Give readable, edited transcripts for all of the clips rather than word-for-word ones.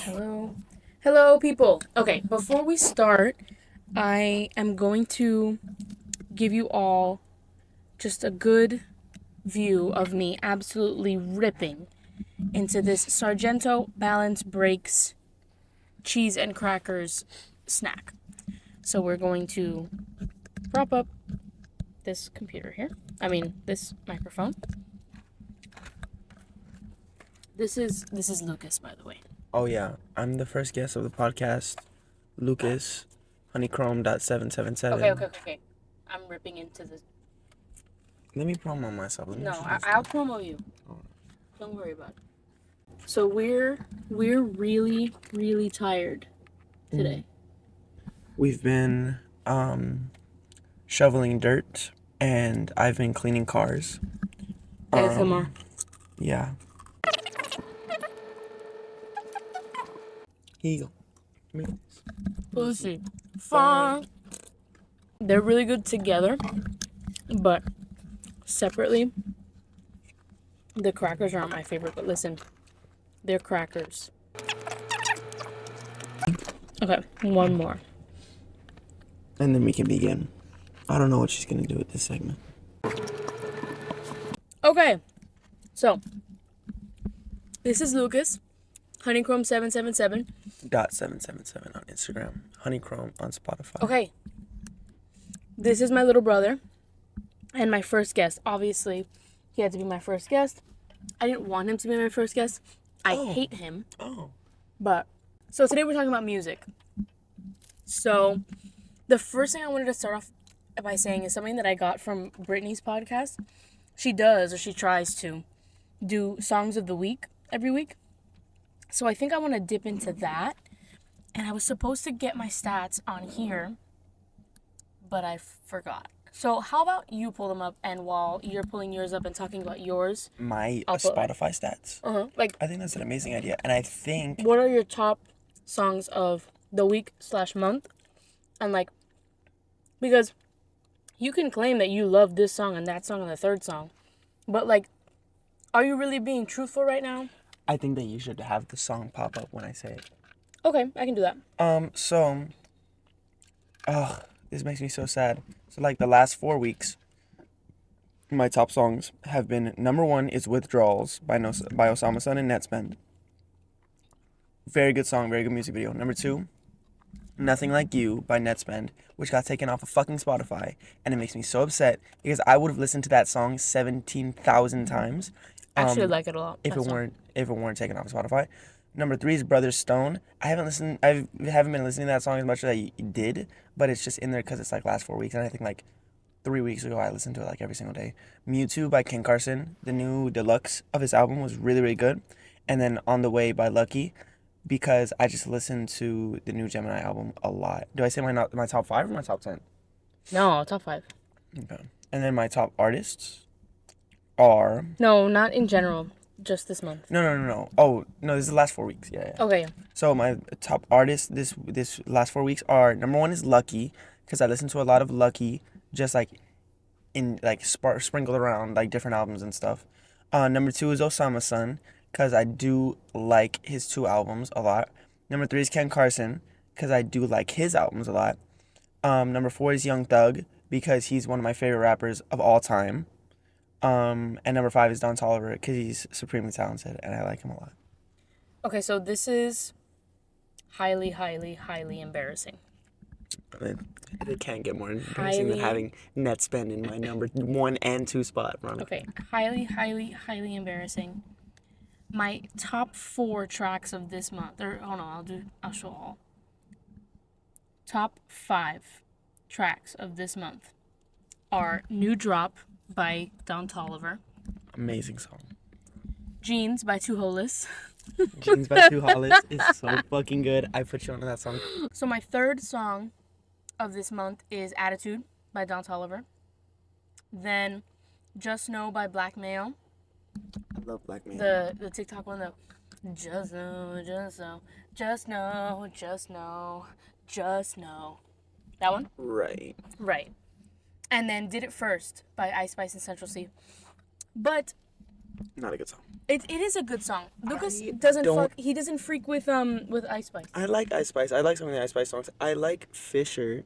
Hello, people. Okay, before we start, I am going to give you all just a good view of me absolutely ripping into this Sargento Balance Breaks cheese and crackers snack. So we're going to prop up this computer here. This microphone. This is Lucas, by the way. Oh yeah, I'm the first guest of the podcast, Lucas, Honichrome.777. Okay. I'm ripping into this. Let me promo myself. I'll promo you. Don't worry about it. So we're really tired today. We've been shoveling dirt, and I've been cleaning cars. ASMR. Yeah. Here you go. Pussy. Fun. They're really good together, but separately, the crackers aren't my favorite. But listen, they're crackers. Okay, one more. And then we can begin. I don't know what she's gonna do with this segment. Okay, so this is Lucas, Honichrome777. .777 on Instagram, Honichrome on Spotify. Okay, this is my little brother and my first guest. Obviously, he had to be my first guest. I didn't want him to be my first guest. I hate him. But, so today we're talking about music. So, the first thing I wanted to start off by saying is something that I got from Brittany's podcast. She tries to do songs of the week every week. So I think I want to dip into that. And I was supposed to get my stats on here, but I forgot. So how about you pull them up, and while you're pulling yours up and talking about yours, My Spotify stats. Like, I think that's an amazing idea, and I think what are your top songs of the week/month? And like, because you can claim that you love this song and that song and the third song, but like, are you really being truthful right now? I think that you should have the song pop up when I say it. Okay, I can do that. This makes me so sad. So like the last 4 weeks, my top songs have been number 1 is Withdrawals by Osama Sun and Netspend. Very good song, very good music video. Number 2, Nothing Like You by Netspend, which got taken off of fucking Spotify, and it makes me so upset because I would have listened to that song 17,000 times. I actually like it a lot. If it weren't taken off of Spotify. Number 3 is Brothers Stone. I haven't been listening to that song as much as I did, but it's just in there because it's like last 4 weeks, and I think like 3 weeks ago I listened to it like every single day. Mewtwo by Ken Carson. The new deluxe of his album was really, really good. And then On the Way by Lucky, because I just listened to the new Gemini album a lot. Do I say my top 5 or my top 10? No, top 5. Okay. And then my top artists are... No, not in general. Just this month. No. Oh, no, this is the last 4 weeks. Yeah. Okay. So my top artists this last 4 weeks are, number 1 is Lucky, because I listen to a lot of Lucky, just like in like sprinkled around like different albums and stuff. Number 2 is Osama Sun, because I do like his 2 albums a lot. Number 3 is Ken Carson, because I do like his albums a lot. Number 4 is Young Thug, because he's one of my favorite rappers of all time. And number 5 is Don Toliver, because he's supremely talented and I like him a lot. Okay, so this is highly embarrassing. It can't get more embarrassing than having Netspend in my number 1 and 2 spot, Ron. Okay, highly embarrassing. My top 4 tracks of this month, I'll show all. Top 5 tracks of this month are New Drop by Don Toliver. Amazing song. Jeans by Too Hollis. Jeans by Too Hollis is so fucking good. I put you onto that song. So my third song of this month is Attitude by Don Toliver. Then Just Know by Blackmail. I love Blackmail. The TikTok one though. Just know. That one? Right. And then Did It First by Ice Spice and Central C. But Not a good song. It is a good song. Lucas I doesn't don't- he doesn't freak with Ice Spice. I like Ice Spice. I like some of the Ice Spice songs. I like Fisher.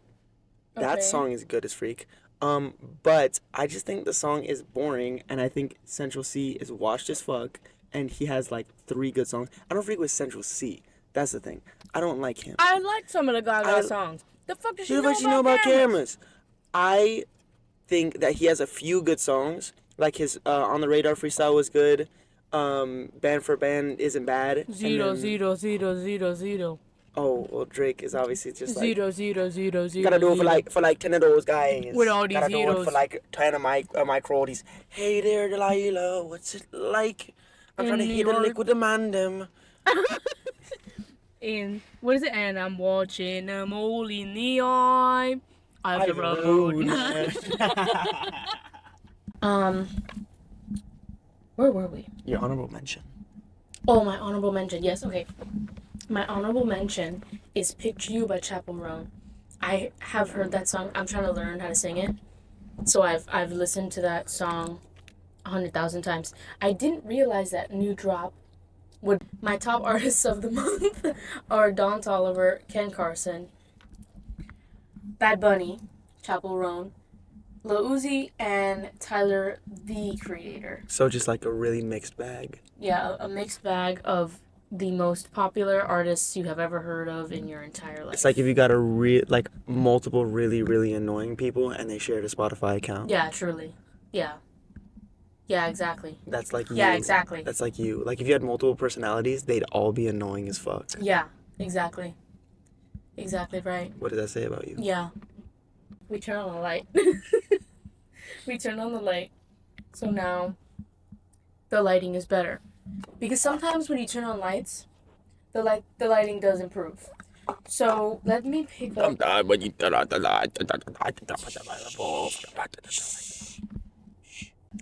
That Okay. song is good as freak. But I just think the song is boring, and I think Central C is washed as fuck, and he has like 3 good songs. I don't freak with Central C. That's the thing. I don't like him. I like some of the Gaga I- songs. The fuck does she Who the know fuck about, you know about cameras? cameras? I think that he has a few good songs. Like his On the Radar freestyle was good. Band for Band isn't bad. Zero, And then, zero, zero, zero, zero. oh, well, Drake is obviously just like, Zero, zero, zero, zero. gotta do it zero. for like 10 of those guys. With all these gotta do it heroes. for like 10 of my cronies. Hey there, Delilah, what's it like? I'm In trying to New hit a York. lick with the mandem. And what is it? And I'm watching a mole in the eye. I've the road. Where were we? Your honorable mention. Oh, my honorable mention. Yes, okay. My honorable mention is Picture You by Chapel Roan. I have heard that song. I'm trying to learn how to sing it. So I've listened to that song 100,000 times. I didn't realize that new drop would. My top artists of the month are Don Toliver, Ken Carson, Bad Bunny, Chapel Roan, Lil Uzi, and Tyler, the Creator. So just like a really mixed bag. Yeah, a mixed bag of the most popular artists you have ever heard of in your entire life. It's like if you got like multiple really, really annoying people and they shared a Spotify account. Yeah, truly. Yeah. Yeah, exactly. That's like you. Yeah, exactly. That's like you. Like if you had multiple personalities, they'd all be annoying as fuck. Yeah, exactly. Exactly right. What does that say about you? Yeah. We turn on the light. We turn on the light. So now the lighting is better. Because sometimes when you turn on lights, the lighting does improve. So let me pick up.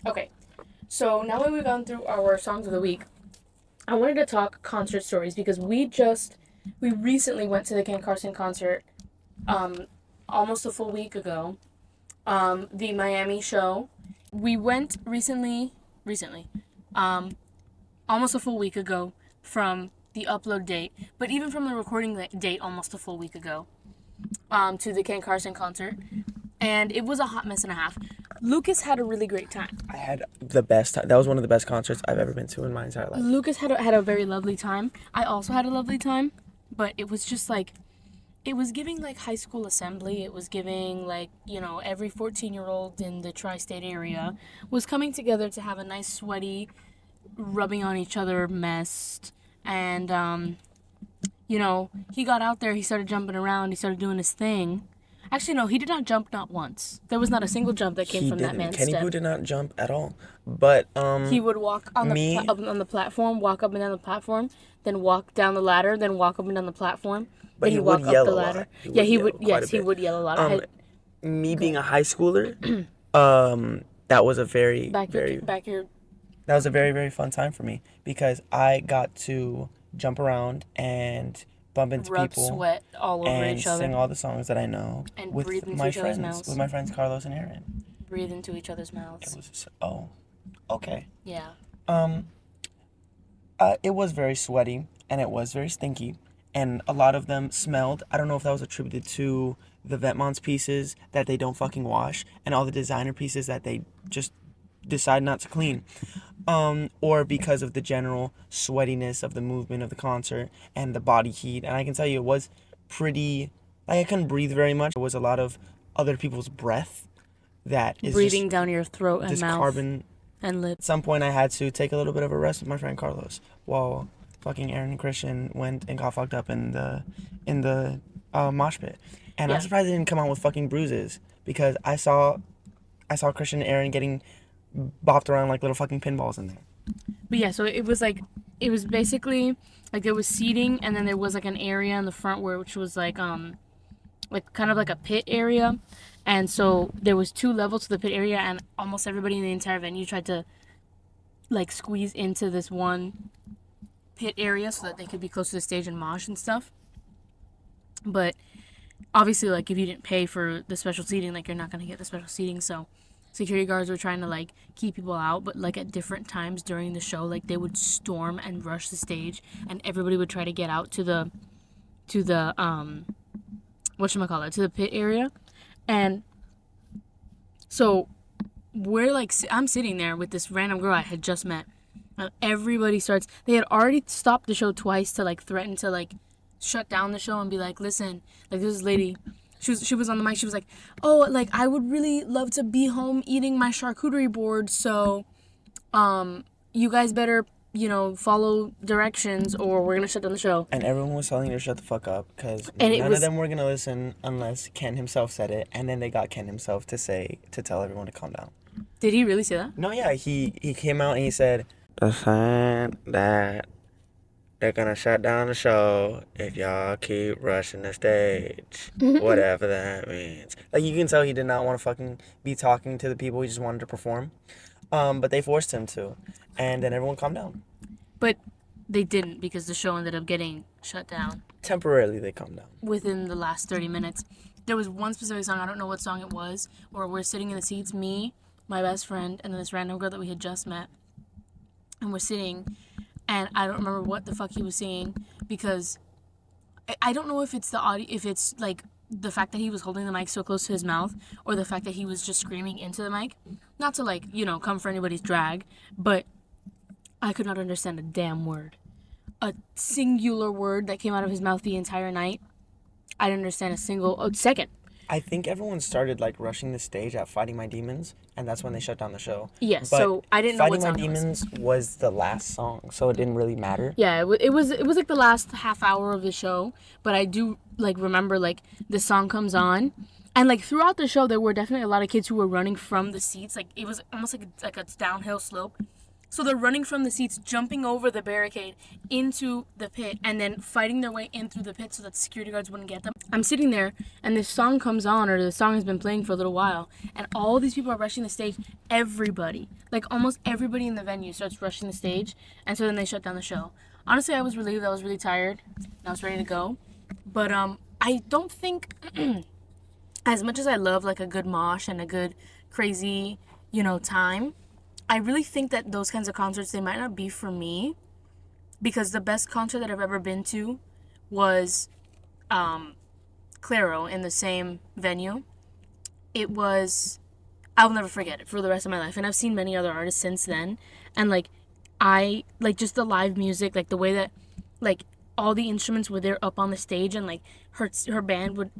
Okay. So now that we've gone through our songs of the week, I wanted to talk concert stories because we recently went to the Ken Carson concert almost a full week ago. The Miami show. We went recently, almost a full week ago from the upload date, but even from the recording date almost a full week ago, to the Ken Carson concert. And it was a hot mess and a half. Lucas had a really great time. I had the best time. That was one of the best concerts I've ever been to in my entire life. Lucas had a very lovely time. I also had a lovely time, but it was just like, it was giving like high school assembly. It was giving like, every 14-year-old in the tri-state area was coming together to have a nice sweaty, rubbing on each other mess. And, he got out there, he started jumping around, he started doing his thing. Actually, no, he did not jump, not once. There was not a single jump that came from that man's Kenny step. Boo did not jump at all. But He would walk on the platform, walk up and down the platform, then walk down the ladder, then walk up and down the platform. But then he he'd would walk yell up the a lot. ladder. He would yell quite a He bit. would yell a lot. Me being a high schooler, that was a very that was a very, very fun time for me because I got to jump around and bump into rub people sweat all over and each other. sing all the songs that I know And with breathe into my each other's friends, mouths. with my friends Carlos and Aaron. Breathe into each other's mouths. It was okay. Yeah. It was very sweaty and it was very stinky, and a lot of them smelled. I don't know if that was attributed to the Vetmonts pieces that they don't fucking wash, and all the designer pieces that they just decide not to clean, or because of the general sweatiness of the movement of the concert and the body heat. And I can tell you, it was pretty. Like I couldn't breathe very much. There was a lot of other people's breath that is Breathing just, down your throat and just mouth carbon. and lips. At some point, I had to take a little bit of a rest with my friend Carlos while fucking Aaron and Christian went and got fucked up in the mosh pit. And I'm surprised they didn't come out with fucking bruises because I saw Christian and Aaron getting bopped around like little fucking pinballs in there. But yeah, so it was basically like there was seating, and then there was like an area in the front which was like kind of like a pit area. And so there was 2 levels to the pit area, and almost everybody in the entire venue tried to like squeeze into this one pit area so that they could be close to the stage and mosh and stuff. But obviously, like, if you didn't pay for the special seating, like, you're not going to get the special seating. So security guards were trying to like keep people out, but like at different times during the show, like they would storm and rush the stage, and everybody would try to get out to the whatchamacallit, to the pit area. And so we're like, I'm sitting there with this random girl I had just met. Everybody starts, they had already stopped the show twice to like threaten to like shut down the show and be like, listen, like this lady, she was on the mic, she was like, oh, like I would really love to be home eating my charcuterie board, so you guys better, you know, follow directions or we're gonna shut down the show. And everyone was telling her to shut the fuck up because And none of them were gonna listen unless Ken himself said it, and then they got Ken himself to tell everyone to calm down. Did he really say that? No, yeah, he came out and he said, "The sign that they're gonna shut down the show if y'all keep rushing the stage," whatever that means. Like, you can tell he did not want to fucking be talking to the people. He just wanted to perform. But they forced him to, and then everyone calmed down. But they didn't, because the show ended up getting shut down. Temporarily, they calmed down. Within the last 30 minutes. There was one specific song, I don't know what song it was, where we're sitting in the seats, me, my best friend, and then this random girl that we had just met. And we're sitting, and I don't remember what the fuck he was singing, because I don't know if it's the audio, if it's like the fact that he was holding the mic so close to his mouth, or the fact that he was just screaming into the mic. Not to like, you know, come for anybody's drag, but I could not understand a damn word. A singular word that came out of his mouth the entire night. I didn't understand a single second. I think everyone started like rushing the stage at Fighting My Demons, and that's when they shut down the show. Yes, But so I didn't know what Fighting song My Demons was the last song, so it didn't really matter. Yeah, it was like the last half hour of the show, but I do like remember like the song comes on, and like throughout the show there were definitely a lot of kids who were running from the seats. Like it was almost like a downhill slope. So they're running from the seats, jumping over the barricade into the pit, and then fighting their way in through the pit so that the security guards wouldn't get them. I'm sitting there, and this song comes on, or the song has been playing for a little while, and all these people are rushing the stage. Everybody, like almost everybody in the venue starts rushing the stage, and so then they shut down the show. Honestly, I was relieved. I was really tired, and I was ready to go. But I don't think, as much as I love like a good mosh and a good crazy, you know, time, I really think that those kinds of concerts, they might not be for me, because the best concert that I've ever been to was Claro in the same venue. It was, I'll never forget it for the rest of my life, and I've seen many other artists since then, and like I like just the live music, like the way that like all the instruments were there up on the stage, and like her band would,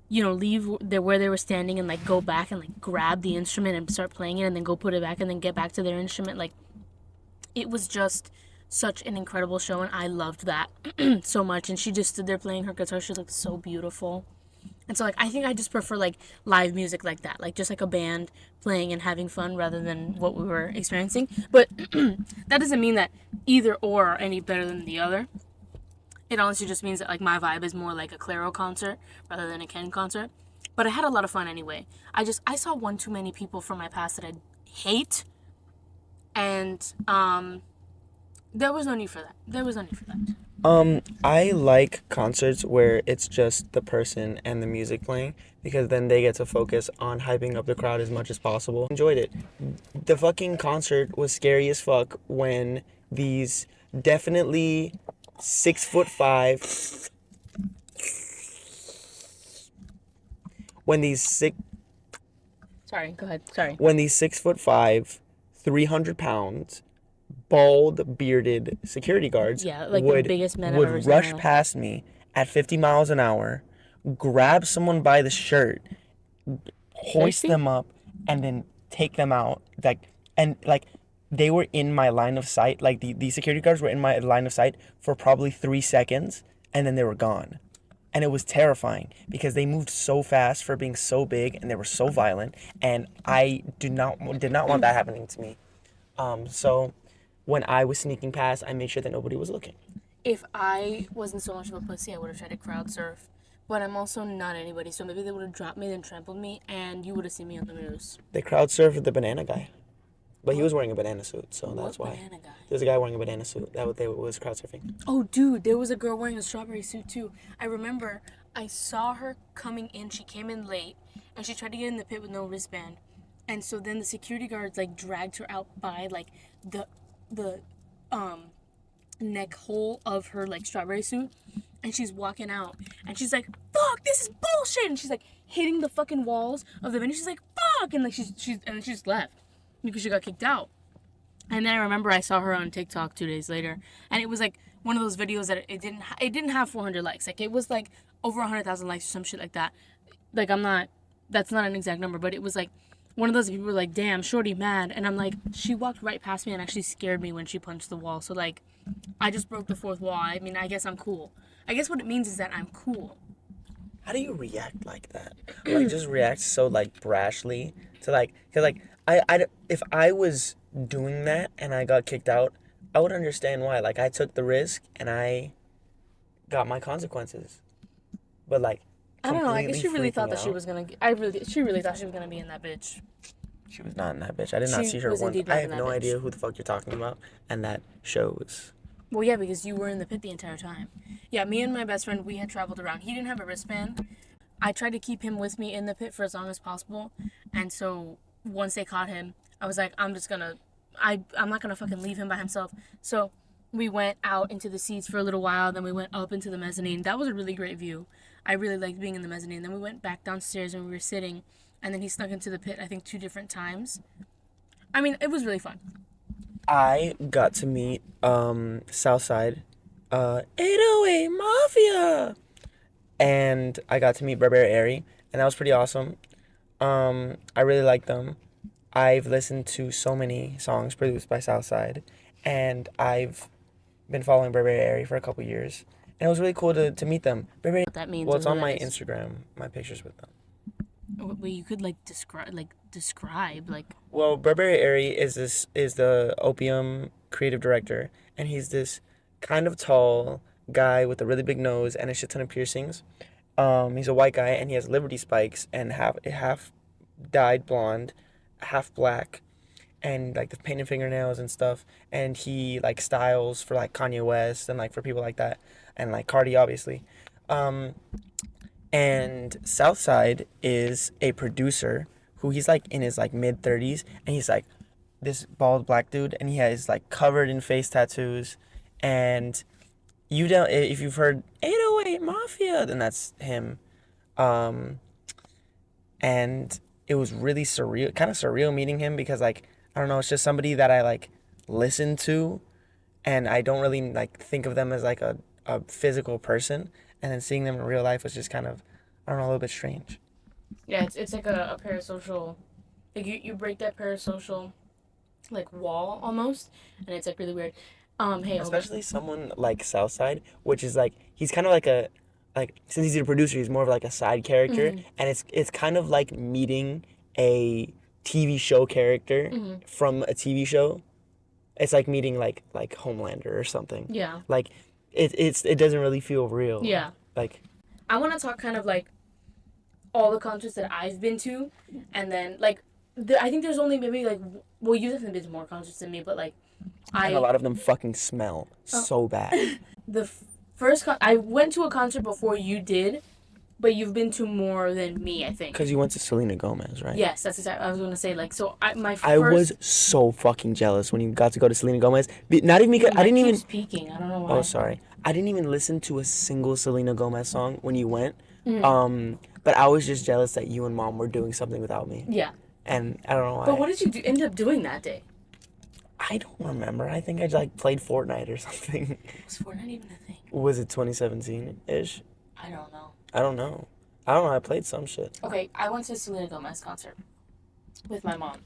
you know, leave where they were standing and like go back and like grab the instrument and start playing it, and then go put it back and then get back to their instrument. Like it was just such an incredible show, and I loved that so much. And she just stood there playing her guitar. She looked so beautiful. And so like I think I just prefer like live music like that, like just like a band playing and having fun rather than what we were experiencing. But that doesn't mean that either or are any better than the other. It honestly just means that like my vibe is more like a Claro concert rather than a Ken concert. But I had a lot of fun anyway. I saw one too many people from my past that I hate, and there was no need for that. I like concerts where it's just the person and the music playing, because then they get to focus on hyping up the crowd as much as possible. Enjoyed it. The fucking concert was scary as fuck when these definitely 6'5" when these Sorry, go ahead. Sorry. When these 6'5", 300 pounds, bald bearded security guards, Yeah, like the biggest men I've ever would seen in my rush life. past me at 50 miles an hour, grab someone by the shirt, hoist 50? them up, and then take them out. Like they were in my line of sight. Like the security guards were in my line of sight for probably 3 seconds, and then they were gone. And it was terrifying because they moved so fast for being so big, and they were so violent, and I did not want that happening to me. So when I was sneaking past, I made sure that nobody was looking. If I wasn't so much of a pussy, I would have tried to crowd surf. But I'm also not anybody, so maybe they would have dropped me, then trampled me, and you would have seen me on the news. They crowd surfed the banana guy. But he was wearing a banana suit, so that's why. Banana guy? There's a guy wearing a banana suit. That was crowd surfing. Oh, dude, there was a girl wearing a strawberry suit, too. I remember I saw her coming in. She came in late, and she tried to get in the pit with no wristband. And so then the security guards like dragged her out by like the neck hole of her like strawberry suit, and she's walking out and she's like, fuck, this is bullshit, and she's like hitting the fucking walls of the venue. She's like, fuck, and like she just left because she got kicked out. And then I remember I saw her on TikTok 2 days later, and it was like one of those videos that it didn't have 400 likes. Like it was like over 100,000 likes or some shit like that. Like that's not an exact number, but it was like one of those people were like, damn, shorty mad. And I'm like, she walked right past me and actually scared me when she punched the wall. So like, I just broke the fourth wall. I mean, I guess I'm cool. I guess what it means is that I'm cool. How do you react like that? Like, just react so, like, brashly to, like, because, like, if I was doing that and I got kicked out, I would understand why. Like, I took the risk and I got my consequences. But, like, I don't know. I guess she really thought that out, she was gonna. She really thought she was gonna be in that bitch. She was not in that bitch. I did not see her once. I have no idea who the fuck you're talking about, and that shows. Well, yeah, because you were in the pit the entire time. Yeah, me and my best friend, we had traveled around. He didn't have a wristband. I tried to keep him with me in the pit for as long as possible. And so once they caught him, I was like, I'm not gonna fucking leave him by himself. So we went out into the seats for a little while. Then we went up into the mezzanine. That was a really great view. I really liked being in the mezzanine. Then we went back downstairs and we were sitting. And then he snuck into the pit, I think, 2 different times. I mean, it was really fun. I got to meet Southside 808 Mafia, and I got to meet Burberry Airy, and that was pretty awesome. I really like them. I've listened to so many songs produced by Southside, and I've been following Burberry Airy for a couple years, and it was really cool to meet them. Burberry. What that means? Well, it's on my Instagram, my pictures with them. Well, you could describe. Well, Burberry Airy is the Opium creative director, and he's this kind of tall guy with a really big nose and a shit ton of piercings. He's a white guy, and he has Liberty spikes and half dyed blonde, half black, and like the painted fingernails and stuff. And he like styles for like Kanye West and like for people like that, and like Cardi obviously. And Southside is a producer who he's like in his like mid-30s, and he's like this bald black dude, and he has like covered in face tattoos. And you don't, if you've heard 808 Mafia, then that's him. And it was really surreal, kind of surreal meeting him, because like I don't know, it's just somebody that I like listen to, and I don't really like think of them as like a physical person. And then seeing them in real life was just kind of, I don't know, a little bit strange. Yeah, it's like a parasocial, like you break that parasocial, like wall almost, and it's like really weird. Hey, especially someone like Southside, which is like he's kind of like since he's a producer, he's more of like a side character, and it's kind of like meeting a TV show character from a TV show. It's like meeting like Homelander or something. Yeah. Like it doesn't really feel real. Yeah. Like I want to talk kind of like all the concerts that I've been to, and then like I think there's only maybe like, well, you've definitely been to more concerts than me, but like and a lot of them fucking smell so bad. The first I went to a concert before you did, but you've been to more than me, I think. Because you went to Selena Gomez, right? Yes, that's exactly. I was gonna say like, so I was so fucking jealous when you got to go to Selena Gomez. Not even because I didn't even speaking. I don't know why. Oh, sorry. I didn't even listen to a single Selena Gomez song when you went. But I was just jealous that you and Mom were doing something without me. Yeah. And I don't know why. But what did you end up doing that day? I don't remember. I think I like played Fortnite or something. Was Fortnite even a thing? Was it 2017-ish? I don't know. I don't know. I played some shit. Okay, I went to a Selena Gomez concert with my mom.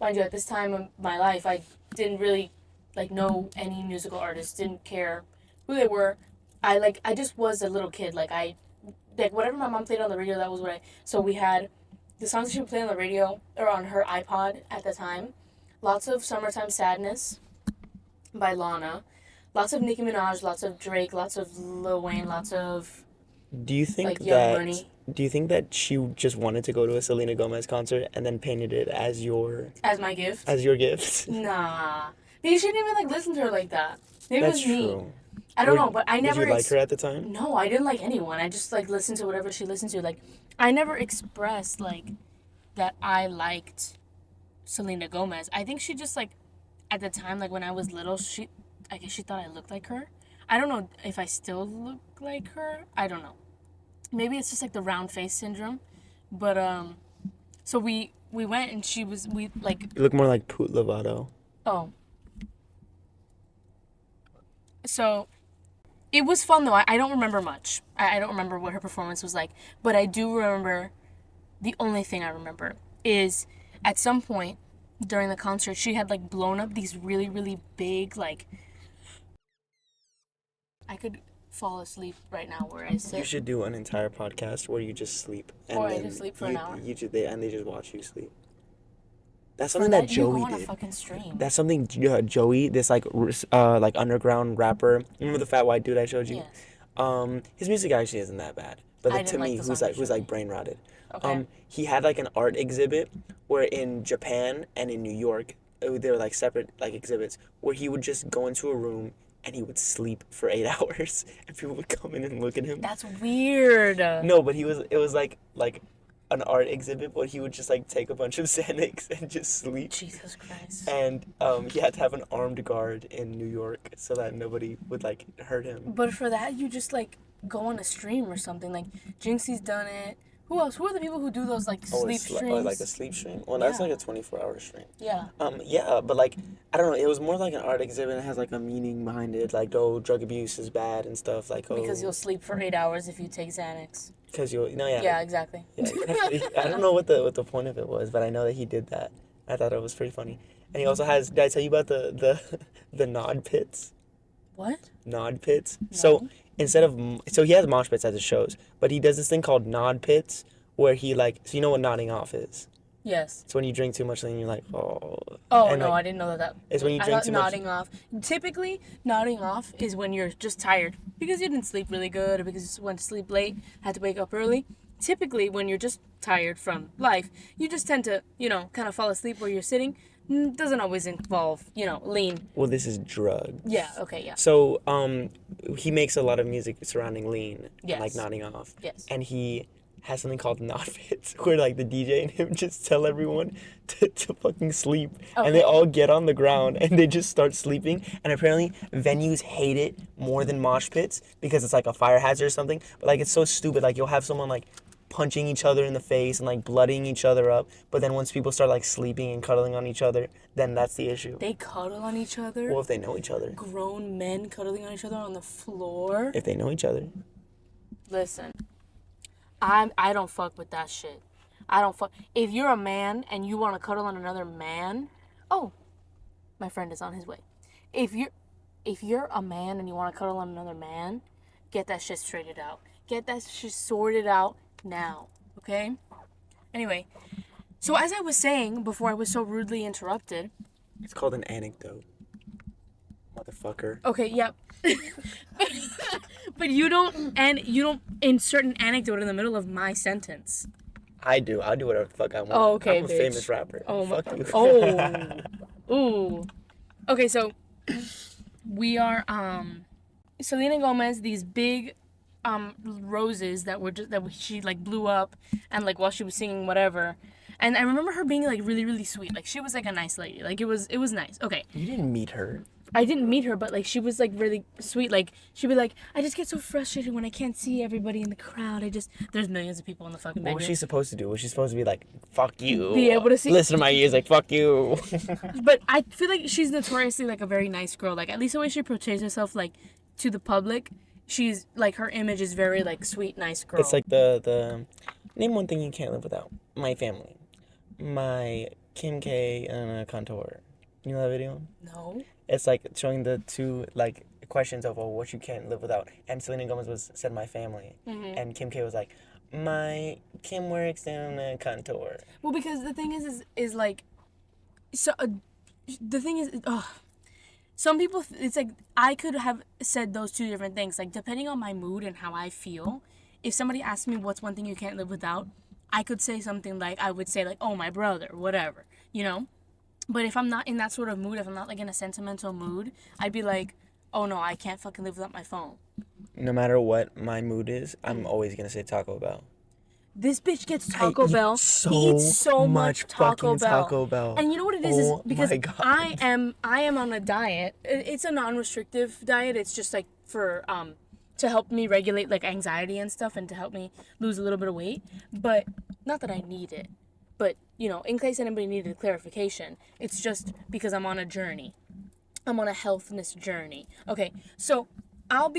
Mind you, at this time of my life, I didn't really like know any musical artists. Didn't care who they were. I just was a little kid. Like whatever my mom played on the radio, that was what I. So we had the songs that she would play on the radio or on her iPod at the time. Lots of Summertime Sadness by Lana. Lots of Nicki Minaj, lots of Drake, lots of Lil Wayne, lots of Do you think like Young Money. Do you think that she just wanted to go to a Selena Gomez concert and then painted it as my gift? As your gift? Nah. Maybe she didn't even like listen to her like that. Maybe That's it was me. true. I don't know, but I never. Did you like her at the time? No, I didn't like anyone. I just like listened to whatever she listened to. Like, I never expressed like that I liked Selena Gomez. I think she just like, at the time, like when I was little, I guess she thought I looked like her. I don't know if I still look like her. I don't know. Maybe it's just like the round face syndrome. But so we went and we like. You look more like Poot Lovato. Oh. So it was fun though. I don't remember much. I don't remember what her performance was like. But I do remember, the only thing I remember is at some point during the concert, she had like blown up these really, really big, like, I could fall asleep right now where I sit. You should do an entire podcast where you just sleep. And or I just sleep for an hour. They just watch you sleep. That's something that Joey you go on did. A fucking stream. That's something Joey, this like underground rapper. Remember the fat white dude I showed you? Yes. His music actually isn't that bad. But I to didn't like me, the who's song like brain rotted. Okay. He had like an art exhibit where in Japan and in New York, they were like separate like exhibits where he would just go into a room and he would sleep for 8 hours and people would come in and look at him. That's weird. No, but it was like an art exhibit, but he would just like take a bunch of Xanax and just sleep. Jesus Christ. And he had to have an armed guard in New York so that nobody would like hurt him. But for that, you just like go on a stream or something. Like Jinxie's done it. Who else? Who are the people who do those like sleep streams? Like a sleep stream? Well, that's like a 24-hour stream. Yeah. Yeah, but like, I don't know, it was more like an art exhibit and it has like a meaning behind it. Like, oh, drug abuse is bad and stuff. Like, oh. Because you'll sleep for 8 hours if you take Xanax. Because you'll, yeah. Yeah, exactly. Yeah, I don't know what the point of it was, but I know that he did that. I thought it was pretty funny. And he also has, did I tell you about the nod pits? What? Nod pits. No. So he has mosh pits at his shows, but he does this thing called nod pits where he like, so you know what nodding off is? Yes. It's when you drink too much and you're like, oh. Oh, and no, like, I didn't know that. It's when you drink too much. Nodding off. Typically, nodding off is when you're just tired because you didn't sleep really good or because you went to sleep late, had to wake up early. Typically, when you're just tired from life, you just tend to, kind of fall asleep where you're sitting. Doesn't always involve, lean. Well, this is drugs. Yeah, okay, yeah. So, he makes a lot of music surrounding lean. Yes. And, like, nodding off. Yes. And he has something called nod pits where, like, the DJ and him just tell everyone to fucking sleep. Okay. And they all get on the ground and they just start sleeping. And apparently, venues hate it more than mosh pits because it's, like, a fire hazard or something. But, like, it's so stupid. Like, you'll have someone, like, punching each other in the face and like blooding each other up, but then once people start like sleeping and cuddling on each other, then that's the issue. They cuddle on each other? Well, if they know each other. Grown men cuddling on each other on the floor? If they know each other. Listen, I don't fuck with that shit. I don't fuck. If you're a man and you want to cuddle on another man, oh, my friend is on his way. If you're a man and you want to cuddle on another man, get that shit straightened out. Get that shit sorted out now, okay? Anyway, so as I was saying before I was so rudely interrupted. It's called an anecdote. Motherfucker. Okay, yep. But you don't insert an anecdote in the middle of my sentence. I do. I'll do whatever the fuck I want. Oh, okay, I'm a bitch. famous rapper. Oh, fuck you. Oh. Ooh. Okay, so we are Selena Gomez, these big roses that she like blew up and like while she was singing whatever. And I remember her being like really, really sweet. Like she was like a nice lady. Like it was nice. Okay. You didn't meet her. I didn't meet her, but like she was like really sweet. Like she'd be like, I just get so frustrated when I can't see everybody in the crowd. There's millions of people in the fucking bedroom. What was she supposed to do? Was she supposed to be like, fuck you? Be able to see. Listen to my ears, like fuck you. But I feel like she's notoriously like a very nice girl. Like at least the way she portrays herself like to the public, she's like her image is very like sweet, nice girl. It's like the name one thing you can't live without. My family. My Kim K and a contour. You know that video? No. It's like showing the two like questions of what you can't live without. And Selena Gomez said my family, and Kim K was like, my Kim works in a contour. Well, because the thing is like, so the thing is, some people it's like I could have said those two different things. Like depending on my mood and how I feel, if somebody asked me what's one thing you can't live without, I could say something like I would say like, oh, my brother, whatever, you know. But if I'm not in that sort of mood, if I'm not like in a sentimental mood, I'd be like, oh no, I can't fucking live without my phone. No matter what my mood is, I'm always gonna say Taco Bell. This bitch gets I Taco eat Bell. so He eats so much Taco fucking Bell. Taco Bell. And you know what it is Oh because my God. I am on a diet. It's a non-restrictive diet. It's just like for to help me regulate like anxiety and stuff and to help me lose a little bit of weight. But not that I need it. But, you know, in case anybody needed clarification, it's just because I'm on a journey. I'm on a healthness journey. Okay, so I'll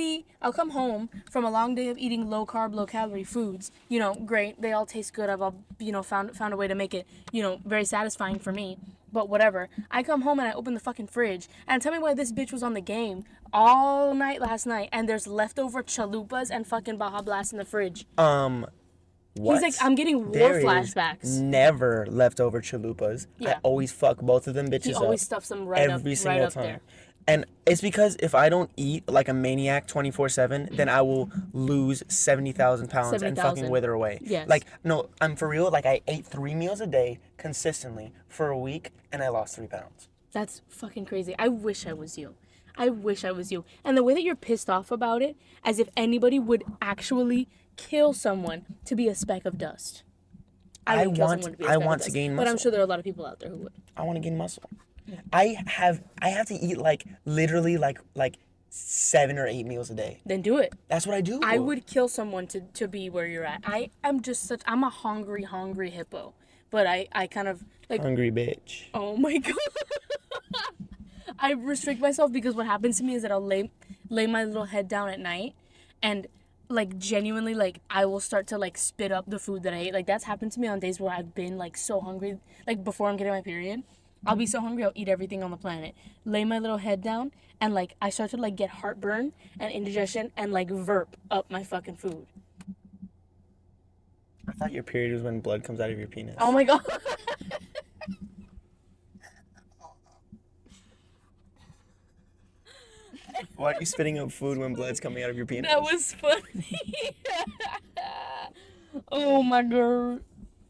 come home from a long day of eating low carb, low calorie foods. You know, great. They all taste good. I've all, you know, found a way to make it, you know, very satisfying for me. But whatever. I come home and I open the fucking fridge and tell me why this bitch was on the game all night last night and there's leftover chalupas and fucking Baja Blast in the fridge. What? He's like, I'm getting war There is flashbacks. never leftover chalupas. Yeah. I always fuck both of them bitches He always up stuffs them right every up, single right up time. there. And it's because if I don't eat like a maniac 24/7, then I will lose 70,000 pounds and fucking 70,000. wither away. Yes. Like, no, I'm for real. Like, I ate 3 meals a day consistently for a week, and I lost 3 pounds. That's fucking crazy. I wish I was you. I wish I was you. And the way that you're pissed off about it, as if anybody would actually kill someone to be a speck of dust. I wouldn't kill want- someone to be a I speck of want to dust, gain But I'm muscle. sure there are a lot of people out there who would. I want to gain muscle. I have to eat like literally like 7 or 8 meals a day. Then do it. That's what I do. I would kill someone to be where you're at. I'm a hungry hippo. But I kind of like, Hungry bitch. oh my God. I restrict myself because what happens to me is that I'll lay my little head down at night and like genuinely like I will start to like spit up the food that I ate. Like that's happened to me on days where I've been like so hungry, like before I'm getting my period. I'll be so hungry I'll eat everything on the planet. Lay my little head down and like I start to like get heartburn and indigestion and like verp up my fucking food. I thought your period was when blood comes out of your penis. Oh my God. Why are you spitting up food when blood's coming out of your penis? That was funny. Oh my God.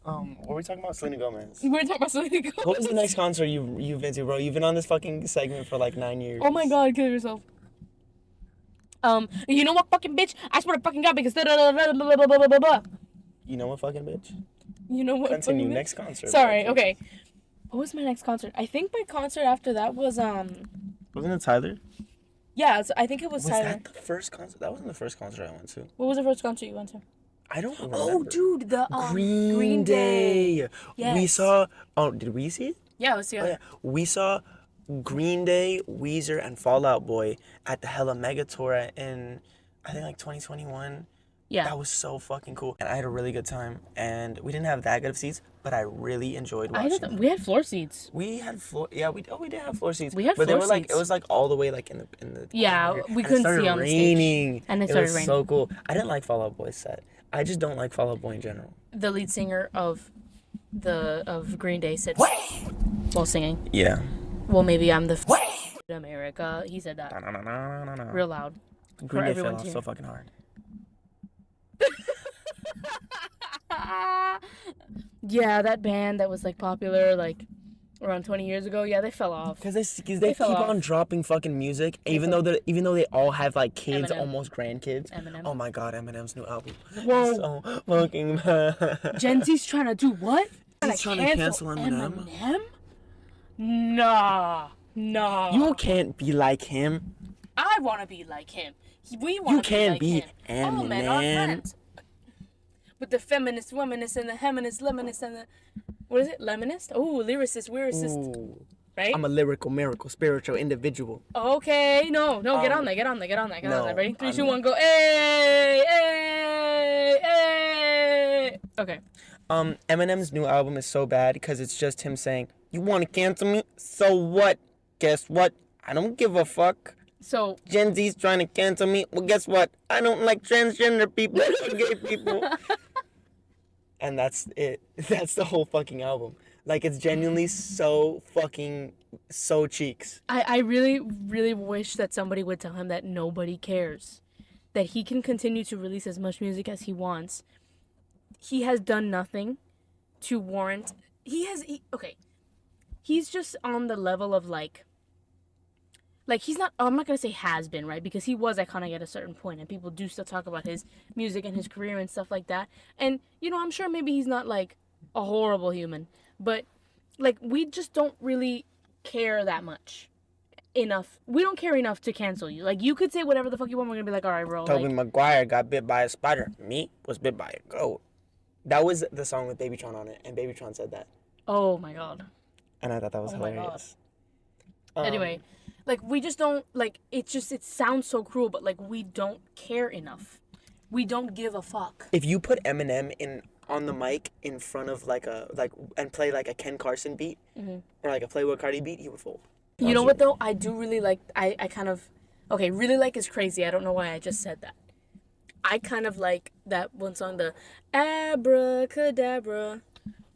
What were we talking about? Selena Gomez. We're talking about Selena Gomez. What was the next concert you've been to, bro? You've been on this fucking segment for like 9 years. Oh my God, kill yourself. You know what, fucking bitch? I swear to fucking God because You know what, fucking bitch? You know what? Continue. fucking bitch? Next concert. Sorry. bro. Okay. What was my next concert? I think my concert after that was Wasn't it Tyler? Yeah, I think it was Was Tyler. that the first concert? That wasn't the first concert I went to. What was the first concert you went to? I don't remember. Oh, dude, the Green Day. Yes. We saw. Oh, did we see it? Yeah, it was Oh, yeah. We saw Green Day, Weezer, and Fall Out Boy at the Hella Mega Tour in, I think, like 2021. Yeah. That was so fucking cool. And I had a really good time. And we didn't have that good of seats, but I really enjoyed watching it. We had floor seats. We had floor. Yeah, we did have floor seats. We had but they floor were like seats. it was like all the way like in the Yeah, corner. we And couldn't it started see on the stage. raining. And it It started was raining. so cool. I didn't like Fall Out Boy's set. I just don't like Fall Out Boy in general. The lead singer of Green Day said while singing. Yeah. Well, maybe I'm the America. He said that No. real loud. Green Day fell everyone off to hear. so fucking hard. Yeah, that band that was like popular like around 20 years ago. Yeah, they fell off. Because they fell keep off. on dropping fucking music, even fell though they all have like kids, Eminem. almost grandkids. Eminem. Oh my God, Eminem's new album. Whoa. So fucking bad. Gen Z's trying to do what? He's trying to cancel Eminem. Nah. You can't be like him. I want to be like him. We want to be can't like be him. All men are Eminem. friends. With the feminist, womanist, and the heminist, lemonist, and the... What is it? Lemonist? Oh, lyricist, lyricist. Ooh. Right? I'm a lyrical, miracle, spiritual individual. Okay. No. Get on there. Get on there. No, Ready? 3, I'm 2, not. 1, go. Hey. Okay. Eminem's new album is so bad because it's just him saying, "You want to cancel me? So what? Guess what? I don't give a fuck. So... Gen Z's trying to cancel me. Well, guess what? I don't like transgender people or gay people." And that's it. That's the whole fucking album. Like, it's genuinely so cheeks. I really, really wish that somebody would tell him that nobody cares. That he can continue to release as much music as he wants. He has done nothing to warrant... Okay. He's just on the level of, like... like, he's not, I'm not going to say has been, right? Because he was iconic at a certain point, and people do still talk about his music and his career and stuff like that. And, you know, I'm sure maybe he's not, like, a horrible human. But, like, we just don't really care that much enough. We don't care enough to cancel you. Like, you could say whatever the fuck you want. We're going to be like, all right, bro. Tobey like, Maguire got bit by a spider. Me was bit by a goat. That was the song with Babytron on it, and Babytron said that. oh, my God. And I thought that was hilarious. Anyway, like, we just don't, like, it sounds so cruel, but, like, we don't care enough. We don't give a fuck. If you put Eminem on the mic in front of and play like a Ken Carson beat or like a Playboy Cardi beat, he would fold. You know what, though? I do really like, I kind of, okay, really like is crazy. I don't know why I just said that. I kind of like that one song, the Abracadabra.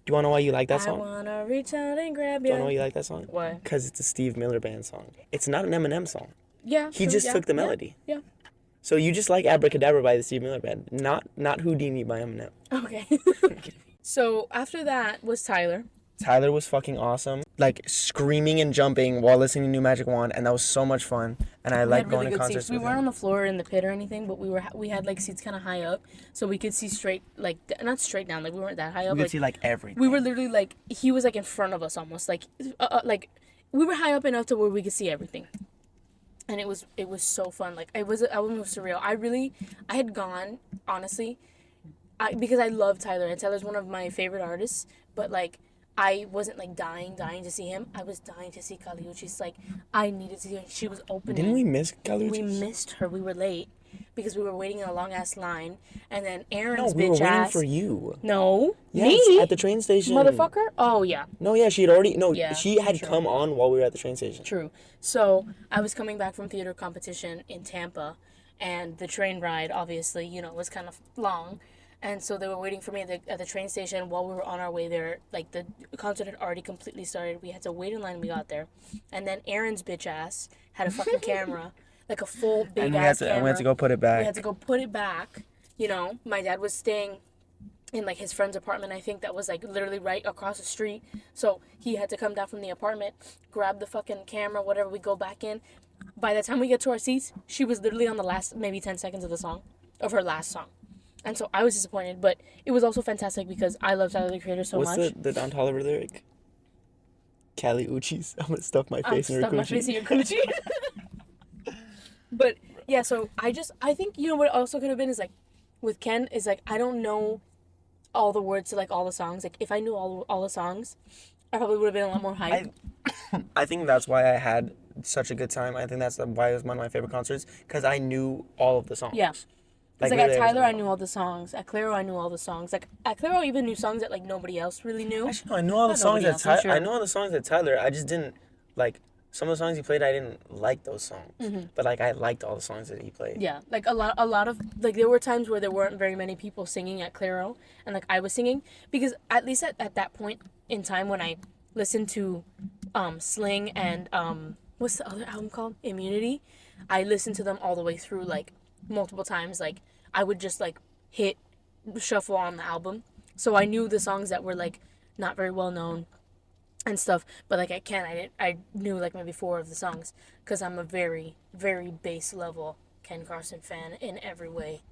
Do you want to know why you like that song? I want to reach out and grab you. Do you want to know why you like that song? Why? Because it's a Steve Miller Band song. It's not an Eminem song. Yeah. He just took the melody. Yeah. So you just like Abracadabra by the Steve Miller Band, not Houdini by Eminem. Okay. So after that was Tyler. Tyler was fucking awesome. Like, screaming and jumping while listening to New Magic Wand, and that was so much fun. And I like going to concerts seats. We with weren't him. on the floor in the pit or anything, but we had like seats kind of high up, so we could see straight, like, not straight down, like we weren't that high up. We could like, see like everything. we were literally like, he was like in front of us almost, like we were high up enough to where we could see everything. And it was so fun. Like, it was surreal. I had gone, honestly, because I love Tyler, and Tyler's one of my favorite artists, but like, I wasn't like dying to see him. I was dying to see Kali Uchis. Like, I needed to see her. She was opening. Didn't we miss Kali Uchis? We missed her. We were late because we were waiting in a long ass line, and then Aaron's we bitch were waiting ass. for you. No, Yes, me at the train station. motherfucker. Oh yeah. No, yeah, she had already. No, Yeah, she had true. come on while we were at the train station. True. So I was coming back from theater competition in Tampa, and the train ride, obviously, you know, was kind of long. And so they were waiting for me at the train station while we were on our way there. Like, the concert had already completely started. We had to wait in line. We got there. And then Aaron's bitch ass had a fucking camera, like a full big ass camera. And we had to go put it back. We had to go put it back. You know, my dad was staying in like his friend's apartment, I think, that was like literally right across the street. So he had to come down from the apartment, grab the fucking camera, whatever, we go back in. By the time we get to our seats, she was literally on the last maybe 10 seconds of her last song. And so I was disappointed, but it was also fantastic because I love Tyler, the Creator, so much. What's the Don Toliver lyric? Kali Uchis. I'm gonna stuff my face in your coochie. My face in your coochie. But yeah, so I think, you know what it also could have been is like, with Ken, is like, I don't know all the words to like all the songs. Like, if I knew all the songs, I probably would have been a lot more hyped. I think that's why I had such a good time. I think that's why it was one of my favorite concerts, because I knew all of the songs. Yeah. Like really at Tyler, I knew all the songs. At Clairo, I knew all the songs. Like, at Clairo, I even knew songs that like nobody else really knew. Actually, no, I knew all the songs Not that nobody else, I'm I sure. knew all the songs that Tyler. I just didn't like some of the songs he played. I didn't like those songs, but like I liked all the songs that he played. Yeah, like a lot of like, there were times where there weren't very many people singing at Clairo, and like I was singing, because at least at that point in time when I listened to Sling and what's the other album called, Immunity, I listened to them all the way through, like multiple times. Like, I would just like hit shuffle on the album, so I knew the songs that were like not very well known and stuff, but like I knew like maybe 4 of the songs, because I'm a very, very base level Ken Carson fan in every way.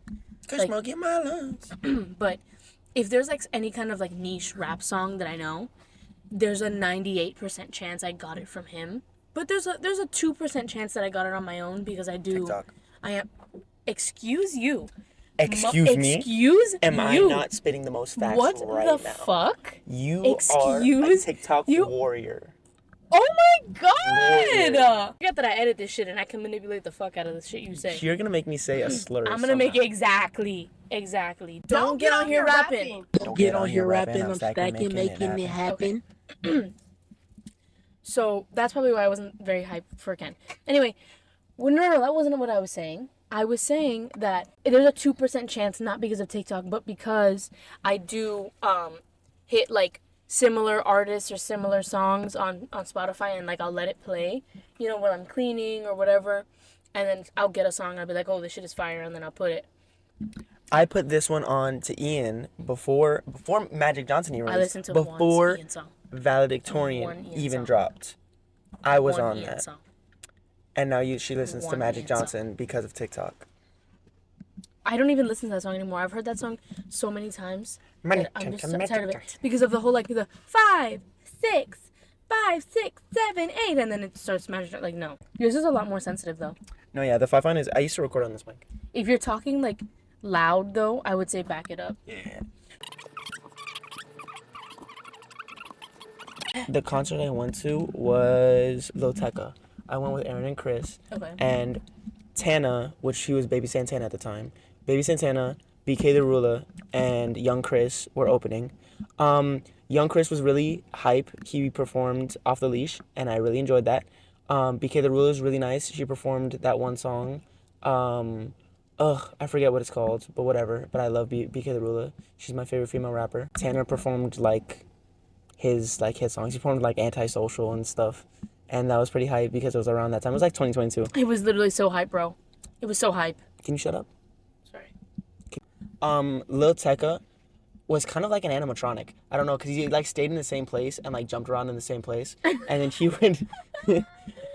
Cause smoke in my lungs. But if there's like any kind of like niche rap song that I know, there's a 98% chance I got it from him. But there's a 2% chance that I got it on my own, because I do. TikTok. I am. Excuse you. Excuse me? Excuse Am you. I not spitting the most facts What right the now? fuck? You are a Excuse TikTok you? warrior. Oh my god! Warrior. I forget that I edit this shit and I can manipulate the fuck out of the shit you say. You're gonna make me say a slur. I'm gonna make it exactly. Don't get on here rapping. Don't get on here rapping. I'm stacking, making it happen. So that's probably why I wasn't very hyped for Ken. Anyway, well, no, that wasn't what I was saying. I was saying that there's a 2% chance, not because of TikTok, but because I do hit like similar artists or similar songs on Spotify, and like I'll let it play, you know, when I'm cleaning or whatever, and then I'll get a song and I'll be like, oh, this shit is fire, and then I'll put it. I put this one on to Ian before Magic Johnson even I released. listened to Before one Ian song. Valedictorian One Ian even song. dropped. I was One on Ian that. song. And now she listens to One Magic answer. Johnson because of TikTok. I don't even listen to that song anymore. I've heard that song so many times that I'm just Magic tired of it Johnson. because of the whole like the 5, 6, 5, 6, 7, 8, and then it starts magic. Like no, yours is a lot more sensitive though. No, yeah, the 5 line is. I used to record on this mic. If you're talking like loud though, I would say back it up. Yeah. The concert I went to was Lil Tecca. I went with Aaron and Chris. Okay. And Tana, which she was Baby Santana at the time. Baby Santana, BK the Ruler, and Young Chris were opening. Young Chris was really hype. He performed Off the Leash, and I really enjoyed that. BK the Ruler is really nice. She performed that one song. I forget what it's called, but whatever. But I love BK the Ruler. She's my favorite female rapper. Tanner performed his songs. He performed Antisocial and stuff. And that was pretty hype because it was around that time. It was 2022. It was literally so hype, bro. It was so hype. Can you shut up? Sorry. Lil Tecca was kind of like an animatronic. I don't know, because he stayed in the same place and jumped around in the same place. And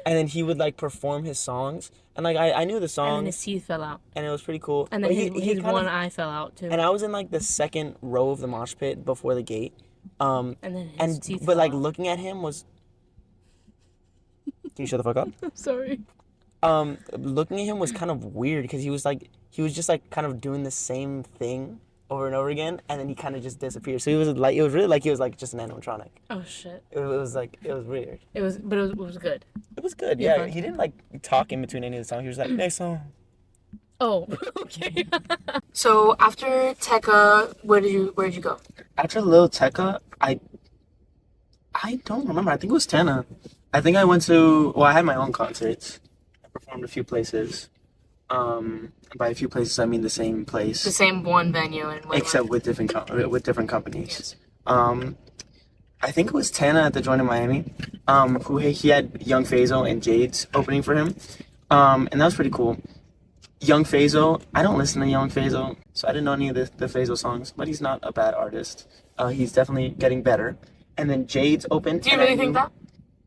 then he would perform his songs. And I knew the songs. And then his teeth fell out. And it was pretty cool. And then his one eye fell out too. And I was in the second row of the mosh pit before the gate. And then his teeth fell out. Looking at him was. Can you shut the fuck up? I'm sorry. Looking at him was kind of weird because he was just kind of doing the same thing over and over again, and then he kind of just disappeared. So it was really like he was just an animatronic. Oh shit. It was weird. It was good. It was good. Yeah. He didn't talk in between any of the songs. He was like, next song. Oh, okay. So after Tecca, where did you go? After Lil Tecca, I don't remember. I think it was Tana. I think I went to. Well, I had my own concerts. I performed a few places. By a few places, I mean the same place. The same one venue and except with different companies. Yes. I think it was Tana at the Joint in Miami. Who he had Young Fazo and Jades opening for him. And that was pretty cool. Young Fazo, I don't listen to Young Fazo, so I didn't know any of the Fazo songs, but he's not a bad artist. He's definitely getting better. And then Jades opened. Do you really think that?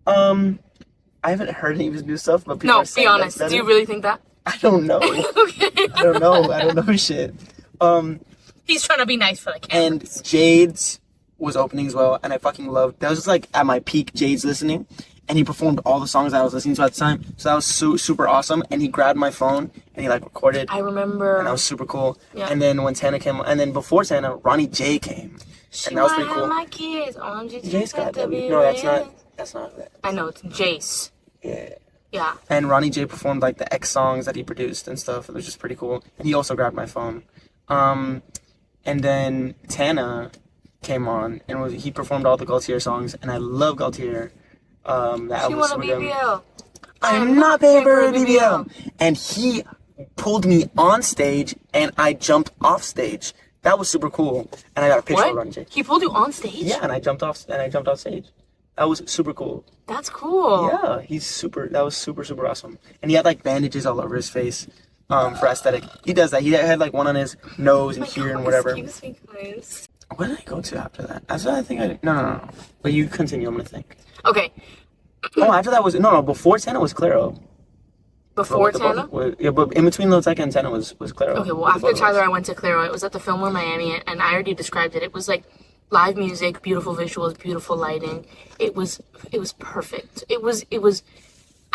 I haven't heard any of his new stuff, but people are saying be honest. Do you really think that? I don't know. Okay. I don't know shit. He's trying to be nice for the cameras. And Jades was opening as well, and I fucking loved. That was just at my peak Jades listening, and he performed all the songs I was listening to at the time. So that was super awesome. And he grabbed my phone and he recorded. I remember. And that was super cool. Yeah. And then when Tana came, and then before Tana, Ronnie J came, and that was pretty cool. My kids, Jay's got W. No, that's not that. I know it's Jace. Yeah. Yeah. And Ronnie J performed the X songs that he produced and stuff. It was just pretty cool. And he also grabbed my phone. And then Tana came on and he performed all the Gaultier songs, and I love Gaultier. The album was BBL. I'm not paying for a BBL. And he pulled me on stage and I jumped off stage. That was super cool. And I got a picture of Ronnie J. He pulled you on stage? Yeah, and I jumped off stage. That was super cool. That's cool. Yeah, that was super awesome. And he had bandages all over his face for aesthetic. He does that. He had one on his nose and here and whatever. Excuse me, guys. Where did I go to after that? After that, I think no. But you continue, I'm gonna think. Okay. Oh, after that was before Tana was Claro. Before Tana? Yeah, but in between Lil Tecca and Tana was Claro. Okay, well after Tyler I went to Claro. It was at the Fillmore Miami, and I already described it. It was live music, beautiful visuals, beautiful lighting. It was perfect. It was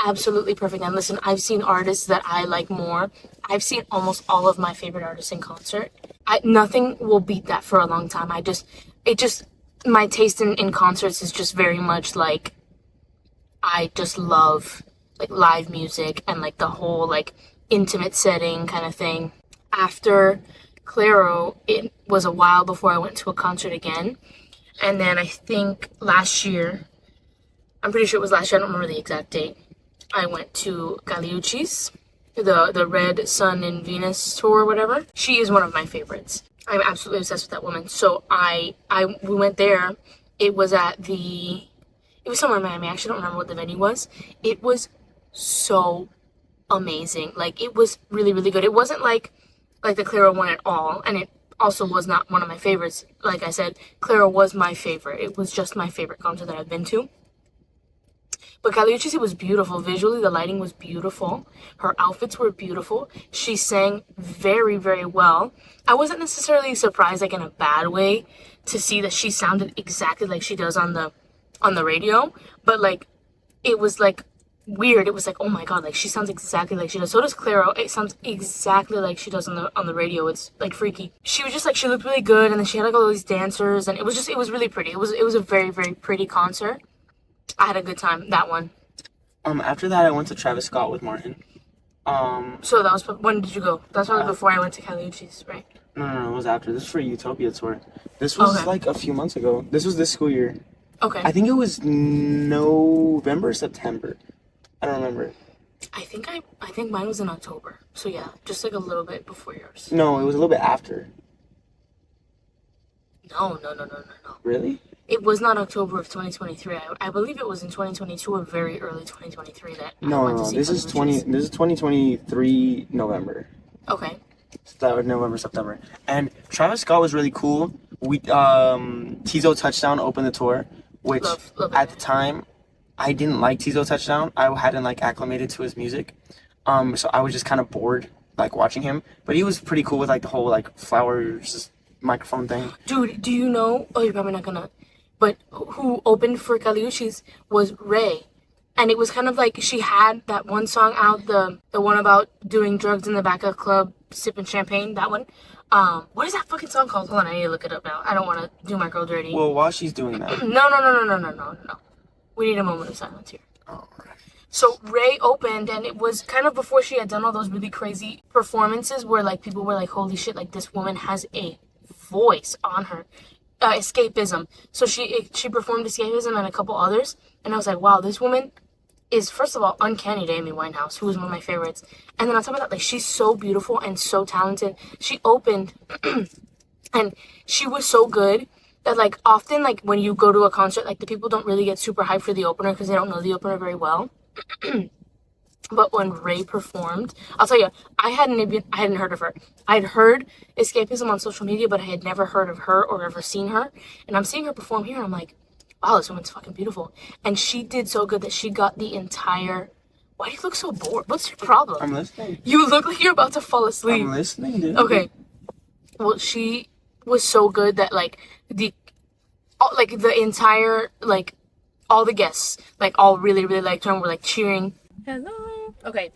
absolutely perfect. And listen, I've seen artists that I like more. I've seen almost all of my favorite artists in concert. Nothing will beat that for a long time. My taste in concerts is just very much I just love live music and the whole intimate setting kind of thing. After Claro, it was a while before I went to a concert again. And then I think last year, I'm pretty sure it was last year, I don't remember the exact date, I went to Galiucci's, the Red Sun and Venus tour or whatever. She is one of my favorites. I'm absolutely obsessed with that woman. So we went there. It was somewhere in Miami. I actually don't remember what the venue was. It was so amazing. It was really, really good. It wasn't like the Claro one at all, and it also was not one of my favorites. Like I said, Claro was my favorite. It was just my favorite concert that I've been to. But Kali Uchis, it was beautiful. Visually, the lighting was beautiful. Her outfits were beautiful. She sang very, very well. I wasn't necessarily surprised, like in a bad way, to see that she sounded exactly like she does on the radio. But like, it was like weird. It was like, oh my god, like she sounds exactly like she does. So does Claro. It sounds exactly like she does on the radio. It's like freaky. She was just like, she looked really good, and then she had like all these dancers, and it was really pretty. It was a very, very pretty concert. I had a good time, that one. After that, I went to Travis Scott with Martin. So that was, when did you go? That's probably before I went to Caliucci's, right? No, it was after. This is for Utopia tour. This was like a few months ago. This was this school year. Okay. I think it was November, September. I don't remember. I think mine was in October. So yeah, just like a little bit before yours. No, it was a little bit after. No. Really? It was not October of 2023. I believe it was in 2022 or very early 2023 that I went to see This is 2023 November. Okay. November, September. And Travis Scott was really cool. We Tizo Touchdown opened the tour, which love at the time I didn't like Tizo Touchdown. I hadn't like acclimated to his music. So I was just kind of bored like watching him. But he was pretty cool with like the whole like flowers microphone thing. Dude, do you know? Oh, you're probably not gonna. But who opened for Caliucci's was Ray. And it was kind of like she had that one song out, the one about doing drugs in the back of a club, sipping champagne, that one. What is that fucking song called? Hold on, I need to look it up now. I don't want to do my girl dirty. Well, while she's doing that. No. We need a moment of silence here. Oh, right. So Ray opened, and it was kind of before she had done all those really crazy performances where like people were like, holy shit, like this woman has a voice on her. Escapism. So she performed Escapism and a couple others, and I was like, wow, this woman is, first of all, uncanny to Amy Winehouse, who was one of my favorites. And then on top of that, like, she's so beautiful and so talented. She opened and she was so good that like often like when you go to a concert, like the people don't really get super hyped for the opener because they don't know the opener very well. But when Ray performed, I'll tell you, I hadn't heard of her. I had heard Escapism on social media, but I had never heard of her or ever seen her. And I'm seeing her perform here, and I'm like, wow, this woman's fucking beautiful. And she did so good that she got the entire... Why do you look so bored? What's your problem? I'm listening. You look like you're about to fall asleep. I'm listening, dude. Okay. Well, she was so good that like the entire like all the guests like all really really liked her and were like cheering. Hello. Okay.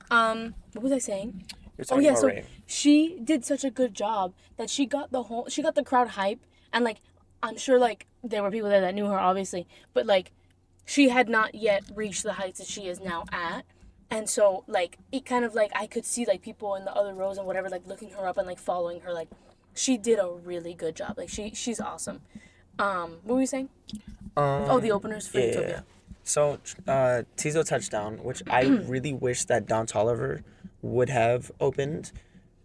What was I saying? Oh yeah, so Ray. she did such a good job that she got the crowd hype, and like I'm sure like there were people there that knew her obviously, but like she had not yet reached the heights that she is now at. And so like it kind of like I could see like people in the other rows and whatever like looking her up and like following her. Like she did a really good job. Like she's awesome. What were you saying? The openers for Utopia. So, Tizo Touchdown, which I really wish that Don Toliver would have opened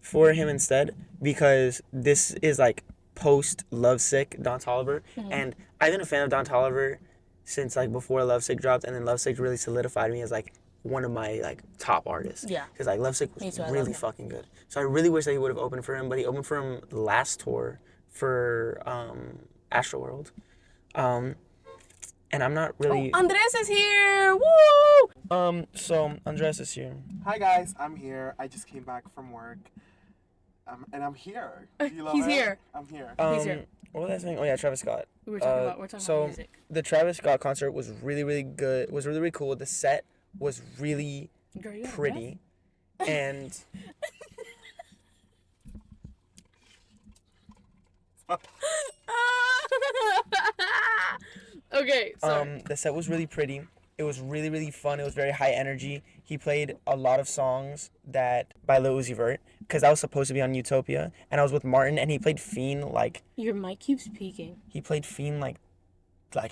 for him instead, because this is like post Lovesick Don Toliver, and I've been a fan of Don Toliver since like before Lovesick dropped, and then Lovesick really solidified me as like one of my like top artists. Yeah. Because like Lovesick was really fucking good. So I really wish that he would have opened for him, but he opened for him last tour for Astroworld. And I'm not really... Oh, Andres is here! Woo! So Andres is here. Hi guys, I'm here. I just came back from work. And I'm here. Do you love He's it? here. I'm here. He's here. What was I saying? Oh yeah, Travis Scott. We're talking about music. The Travis Scott concert was really, really good. Was really, really cool. The set was really pretty. And... Okay, sorry. The set was really pretty. It was really, really fun. It was very high energy. He played a lot of songs by Lil Uzi Vert, because that was supposed to be on Utopia. And I was with Martin, and he played Fiend like... Your mic keeps peaking. He played Fiend like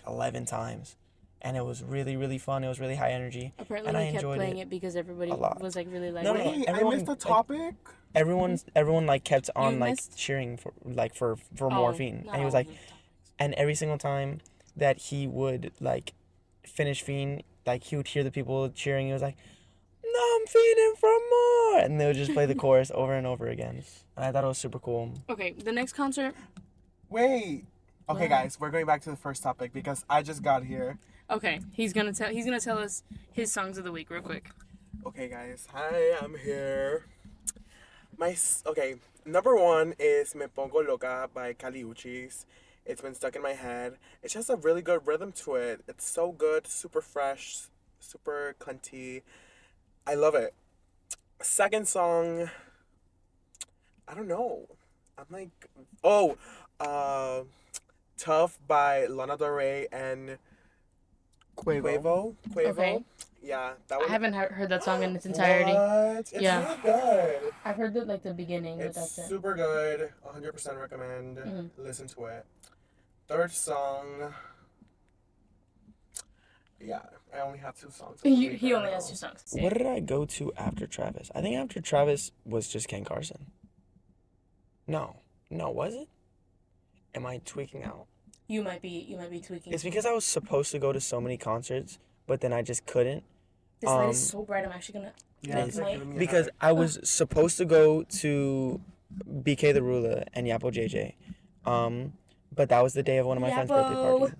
11 times. And it was really, really fun. It was really high energy. Apparently and I he kept enjoyed playing it because everybody was like really like... No, Wait, everyone, I missed the topic? Everyone like kept on like missed? cheering for more Fiend. And he was like... And every single time that he would like finish Fiend, like he would hear the people cheering. He was like, "No, I'm fiending for more," and they would just play the chorus over and over again. And I thought it was super cool. Okay, the next concert. Wait. Okay, guys, we're going back to the first topic because I just got here. Okay, he's gonna tell us his songs of the week real quick. Okay, guys. Hi, I'm here. Okay, number one is Me Pongo Loca by Kali Uchis. It's been stuck in my head. It has a really good rhythm to it. It's so good, super fresh, super cunty. I love it. Second song, I don't know. I'm like, oh, uh, Tough by Lana Del Rey and Quavo. Okay. Yeah, that I one. haven't heard that song in its entirety. What? It's Yeah. really good. I've heard like the beginning, but It's that's it. super good. 100% recommend. Listen to it. Third song. Yeah, I only have two songs. He only has 2 songs. What did I go to after Travis? I think after Travis was just Ken Carson. No, was it? Am I tweaking out? You might be tweaking. It's because I was supposed to go to so many concerts, but then I just couldn't. This light is so bright. I'm actually gonna. Yeah, it's like giving me a Because headache. I was supposed to go to BK the Ruler and Yapo JJ, but that was the day of one of my friend's birthday Yapo. party.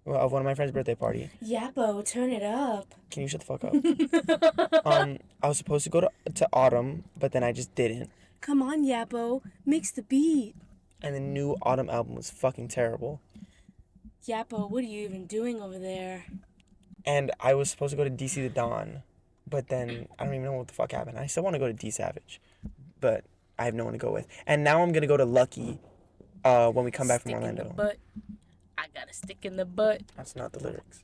Well, of one of my friend's birthday party. Yapo, turn it up. Can you shut the fuck up? I was supposed to go to Autumn, but then I just didn't. Come on, Yapo, mix the beat. And the new Autumn album was fucking terrible. Yapo, what are you even doing over there? And I was supposed to go to DC the Dawn, but then I don't even know what the fuck happened. I still want to go to D Savage, but I have no one to go with. And now I'm gonna go to Lucky, when we come back from Stick Orlando. in the butt. I got a stick in the butt. That's not the lyrics.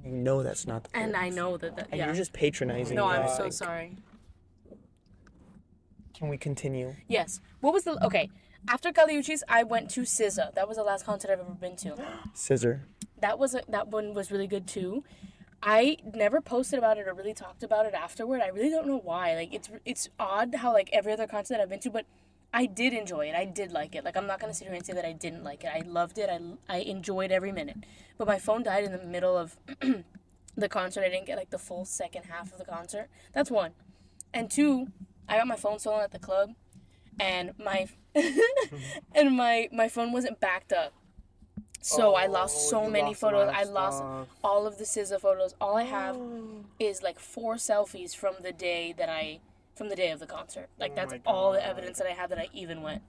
You know that's not the lyrics. And I know that. And Yeah. you're just patronizing. No, me, I'm so like, sorry. Can we continue? Yes. What was the okay? After Caliuchis, I went to SZA. That was the last concert I've ever been to. Scissor. That one was really good too. I never posted about it or really talked about it afterward. I really don't know why. Like it's odd how like every other concert I've been to, but I did enjoy it. I did like it. Like I'm not gonna sit here and say that I didn't like it. I loved it. I enjoyed every minute. But my phone died in the middle of the concert. I didn't get like the full second half of the concert. That's one. And two, I got my phone stolen at the club, and my and my phone wasn't backed up. So I lost so many photos. I lost all of the SZA photos. All I have is like 4 selfies from the day of the concert. Like that's all the evidence that I have that I even went.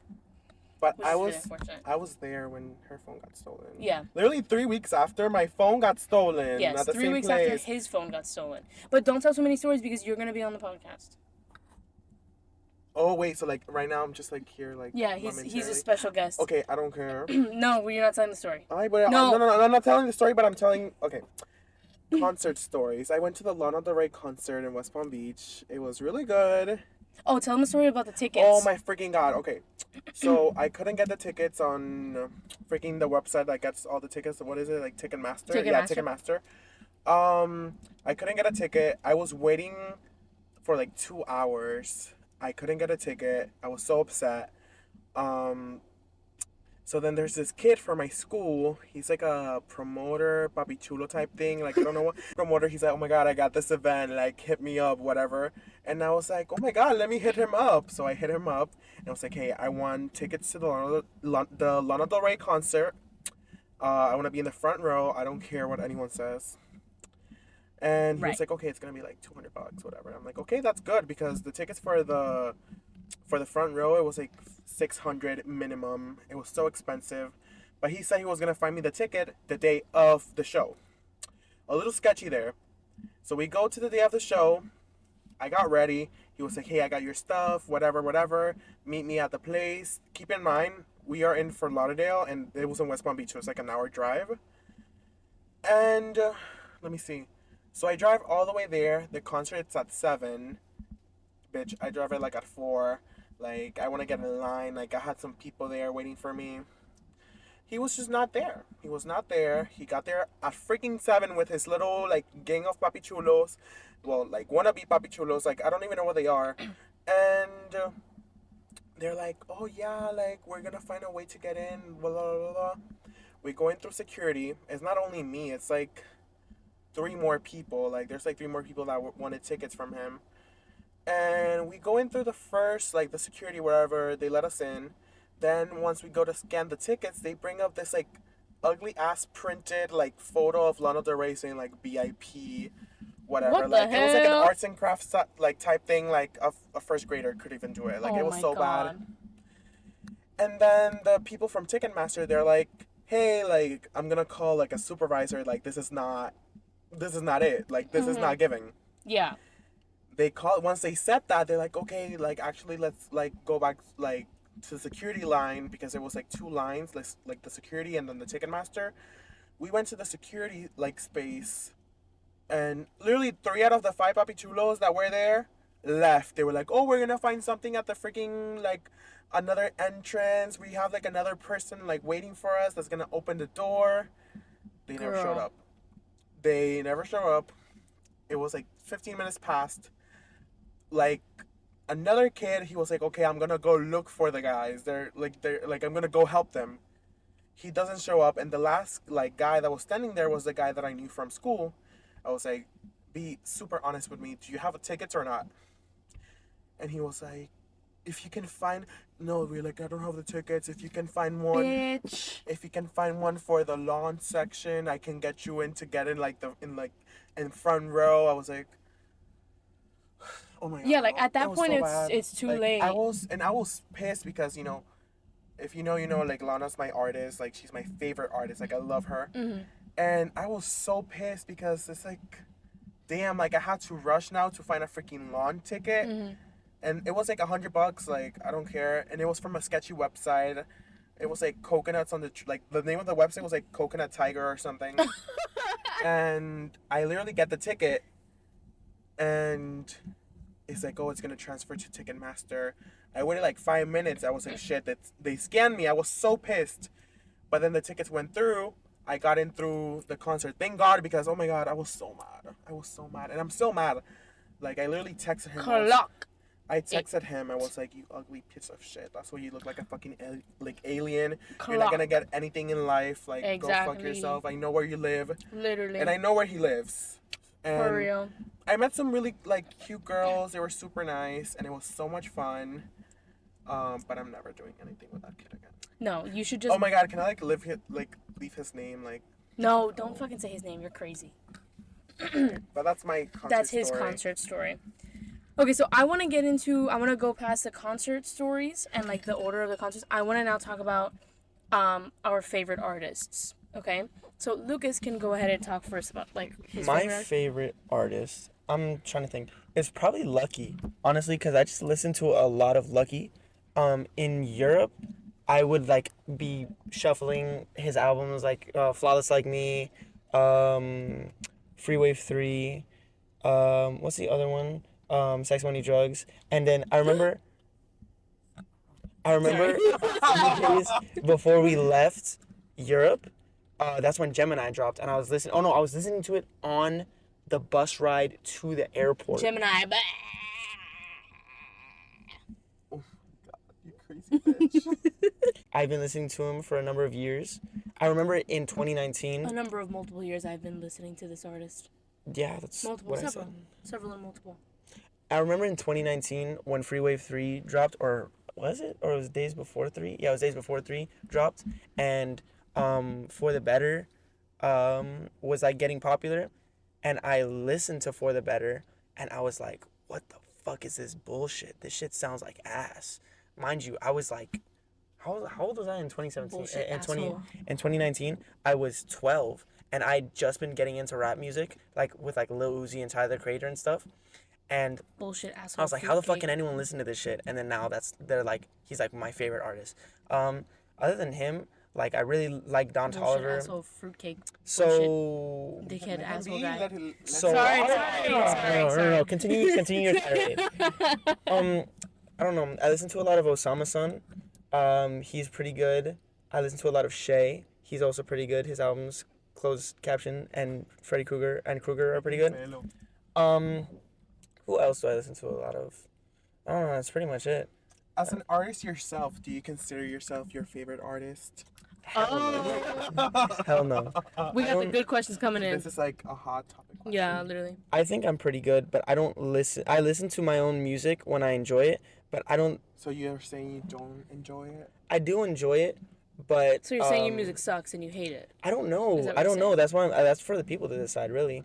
But Which is really unfortunate. I was there when her phone got stolen. Yeah. Literally 3 weeks after my phone got stolen. Yes, at the 3 same weeks place. after his phone got stolen. But don't tell so many stories because you're gonna be on the podcast. Oh wait, so like right now I'm just like here like. Yeah, he's a special guest. Okay, I don't care. No, you're not telling the story. No, I'm not telling the story, but I'm telling. Okay. Concert stories. I went to the Lana Del Rey concert in West Palm Beach. It was really good. Oh, tell him the story about the tickets. Oh my freaking god. Okay. So I couldn't get the tickets on freaking the website that gets all the tickets. What is it? Like Ticketmaster? Yeah, Ticketmaster. I couldn't get a ticket. I was waiting for like 2 hours. I couldn't get a ticket. I was so upset. So then there's this kid from my school. He's like a promoter, papi chulo type thing. Like, I don't know what promoter. He's like, oh my God, I got this event. Like, hit me up, whatever. And I was like, oh my God, let me hit him up. So I hit him up. And I was like, hey, I want tickets to the Lana Del Rey concert. I want to be in the front row. I don't care what anyone says. And he was like, okay, it's going to be like $200, whatever. And I'm like, okay, that's good. Because the tickets for the front row, it was like $600 minimum. It was so expensive. But he said he was going to find me the ticket the day of the show. A little sketchy there. So we go to the day of the show. I got ready. He was like, hey, I got your stuff, whatever. Meet me at the place. Keep in mind, we are in Fort Lauderdale, and it was in West Palm Beach, so it's like an hour drive. And let me see. So I drive all the way there. The concert's at 7. Bitch, I drive it like at 4. Like, I want to get in line. Like, I had some people there waiting for me. He was just not there. He was not there. He got there at freaking 7 with his little, like, gang of papi chulos. Well, like, wannabe papi chulos. Like, I don't even know what they are. And they're like, oh, yeah, like, we're going to find a way to get in. Blah, blah, blah, blah. We're going through security. It's not only me. It's, like, 3 more people. Like, there's, like, 3 more people that wanted tickets from him. And we go in through the first, like, the security, wherever. They let us in. Then once we go to scan the tickets, they bring up this, like, ugly ass printed like photo of Lana Del Rey saying like VIP, whatever. What the Like it was like an hell? arts and crafts like type thing. Like a first grader could even do it. Like Oh it was my so God. bad. And then the people from Ticketmaster, they're like, hey, like I'm gonna call like a supervisor. Like this is not it. Like this is not giving. Yeah. They call once they said that, they're like, okay, like actually let's like go back like to the security line because there was like two lines, like the security and then the Ticketmaster. We went to the security like space, and literally 3 out of the 5 papichulos that were there left. They were like, oh, we're gonna find something at the freaking like another entrance. We have like another person like waiting for us that's gonna open the door. They never showed Girl. up. They never show up. It was like 15 minutes past. Like another kid, he was like, okay, I'm gonna go look for the guys. They're like I'm gonna go help them. He doesn't show up, and the last like guy that was standing there was the guy that I knew from school. I was like, be super honest with me. Do you have a ticket or not? And he was like, if you can find, no, we're like, I don't have the tickets. If you can find one, Bitch. if you can find one for the lawn section, I can get you in to get in like in front row. I was like, oh my God. Yeah, like at that It was point, so it's bad. it's too Like, late. I was pissed because if you know, like Lana's my artist. Like she's my favorite artist. Like I love her. Mm-hmm. And I was so pissed because it's like, damn, like I had to rush now to find a freaking lawn ticket. Mm-hmm. And it was like $100. Like I don't care. And it was from a sketchy website. It was like coconuts on like the name of the website was like Coconut Tiger or something. And I literally get the ticket, and it's like, oh, it's gonna transfer to Ticketmaster. I waited like 5 minutes. I was like, shit, they scanned me. I was so pissed. But then the tickets went through. I got in through the concert. Thank God, because oh my God, I was so mad. I was so mad, and I'm still mad. Like I literally texted him. Clock. I texted him. I was like, you ugly piece of shit. That's why you look like a fucking like alien. You're not gonna get anything in life. Like go fuck Exactly. yourself. I know where you live, Literally. and I know where he lives. And For real. I met some really like cute girls. They were super nice, and it was so much fun. But I'm never doing anything with that kid again. No, you should just. Oh my God, can I like leave his name like? No, don't fucking say his name. You're crazy. But that's my concert That's his story. concert story. Okay, so I want to go past the concert stories and like the order of the concerts. I want to now talk about our favorite artists. Okay, so Lucas can go ahead and talk first about like his My favorite. favorite artist, I'm trying to think, it's probably Lucky, honestly, because I just listen to a lot of Lucky. In Europe, I would like be shuffling his albums like Flawless Like Me, Free Wave 3, what's the other one? Sex, Money, Drugs. And then I remember days before we left Europe, that's when Gemini dropped, and I was listening. Oh no, I was listening to it on the bus ride to the airport. Gemini. Oh my God, you crazy bitch. I've been listening to him for a number of years. I remember in A 2019. number of multiple years I've been listening to this artist. Yeah, that's Multiple, what several. I said. Several and multiple. I remember in 2019 when Free Wave 3 dropped, or was it? Or it was days before 3? Yeah, it was days before 3 dropped. And For the Better was like getting popular. And I listened to For the Better, and I was like, what the fuck is this bullshit? This shit sounds like ass. Mind you, I was like, how old was I in 2017? Bullshit asshole. In 2019, I was 12, and I'd just been getting into rap music, like with like Lil Uzi and Tyler the Creator and stuff. And Bullshit asshole. I was like, how the fuck fruitcake. can anyone listen to this shit? And then now he's like my favorite artist. Other than him, like I really like Don Bullshit Toliver. asshole fruitcake. So Dickhead Let him asshole be, guy. So Sorry. no. Continue your tirade. I don't know. I listen to a lot of Osama Sun. He's pretty good. I listen to a lot of Shay. He's also pretty good. His albums, Closed Caption and Freddy Krueger are pretty good. Who else do I listen to a lot of? I don't know. That's pretty much it. As an artist yourself, do you consider yourself your favorite artist? Oh, Hell no. we got the good questions coming in. This is like a hot topic question. Yeah, literally. I think I'm pretty good, but I don't listen. I listen to my own music when I enjoy it, but I don't. So you're saying you don't enjoy it? I do enjoy it, But So you're saying your music sucks and you hate it? I don't know. Is that what I you're don't know. saying? That's why. That's for the people to decide, really.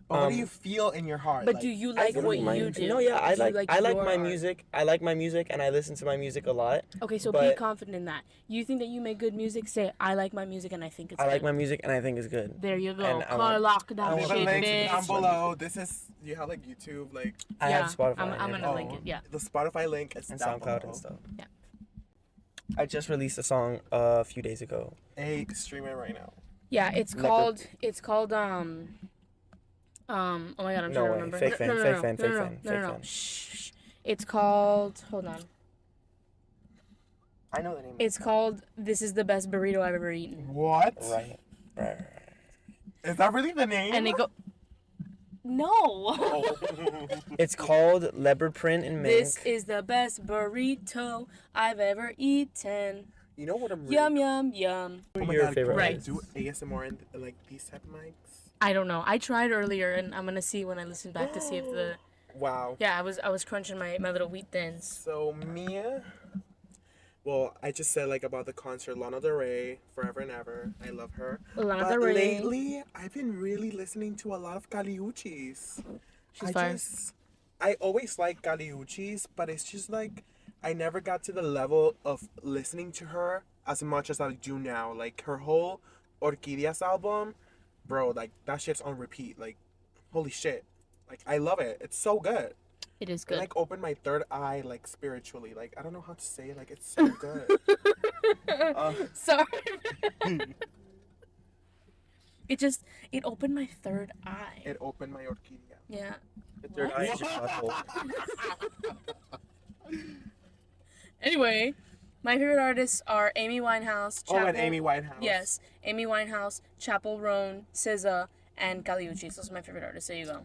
But what do you feel in your heart? But like, do you I like don't what mind- you do? No, yeah, I Do you like your my art? music. I like my music, and I listen to my music a lot. Okay, so be but confident in that. You think that you make good music? Say, I like my music and I think it's I good. like my music, and I think it's good. There you go. And I Call want- lock I that want Leave shit, a link bitch. down below. This is, you have like YouTube, like, I Yeah, have Spotify. I'm and gonna everything. link it. Yeah. the Spotify link is And down SoundCloud below. and stuff. Yeah. I just released a song a few days ago. Hey, stream it right now. Yeah, it's Leopard. called oh my god, I'm No trying to way. remember. Fake fan, no, fake no, fan, no, fake no, fan, no, fake no, no. fan. Shh. It's called, hold on. I know the name. It's called This is the Best Burrito I've Ever Eaten. What? Right. Is that really the name? And it go No. It's called Leopard Print in Mink. This is the best burrito I've ever eaten. You know what I'm really... Yum yum yum. Oh my Your God, favorite can I artist. do ASMR in like these type of mics? I don't know. I tried earlier and I'm gonna see when I listen back to see if the Wow. yeah, I was crunching my little wheat thins. So Mia, well, I just said like about the concert, Lana Del Rey, Forever and Ever. I love her. Lana But Del Rey. lately, I've been really listening to a lot of Caliuchis. She's fire. I always like Caliuchis, but it's just like I never got to the level of listening to her as much as I do now. Like her whole Orquídeas album, bro, like that shit's on repeat. Like, holy shit. Like I love it. It's so good. It is It good. like opened my third eye like spiritually. Like I don't know how to say it. Like it's so good. Sorry. It opened my third eye. It opened my orquídea. Yeah. The third eye is your butthole. Anyway, my favorite artists are Amy Winehouse, Oh, and Amy Winehouse. Yes, Amy Winehouse, Chapel Roan, SZA, and Caliuchis. Those are my favorite artists. There you go.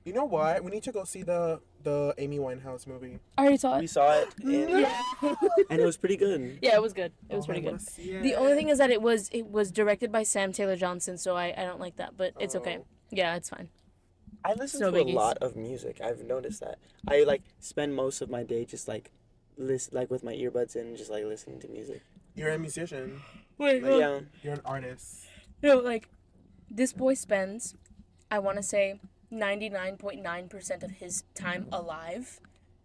You know what? We need to go see the Amy Winehouse movie. I already saw We it. saw it, Yeah. and it was pretty good. Yeah, it was good. It was Oh, pretty I good. wanna see it. The only thing is that it was directed by Sam Taylor Johnson, so I don't like that, but it's okay. Oh. Yeah, it's fine. I listen No to a biggies. lot of music. I've noticed that. I like spend most of my day just like like with my earbuds in, just like listening to music. You're a musician. Wait, But yeah, You're an artist. no, like this boy spends, I want to say, 99.9% of his time alive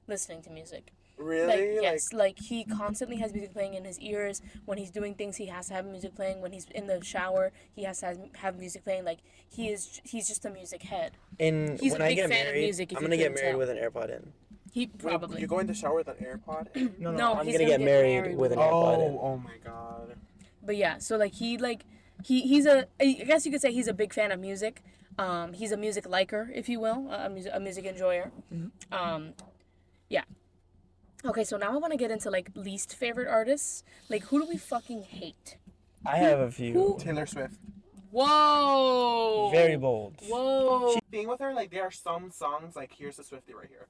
listening to music. Really? Like, yes, like he constantly has music playing in his ears. When he's doing things, he has to have music playing. When he's in the shower, he has to have music playing. Like he's just a music head. and He's when a I big get fan of married, music, if I'm you gonna get couldn't married tell. with an AirPod in. He Wait, probably. you go in the shower with an AirPod? No, I'm he's gonna get married with an AirPod in. Oh my god. But yeah, so like he's a, I guess you could say he's a big fan of music. He's a music liker, if you will, a music enjoyer. Yeah. Okay, so now I want to get into like least favorite artists. Like, who do we fucking hate? I have a few. Taylor Swift. Whoa. Very bold. Whoa. Thing with her, like there are some songs like here's the Swiftie right here.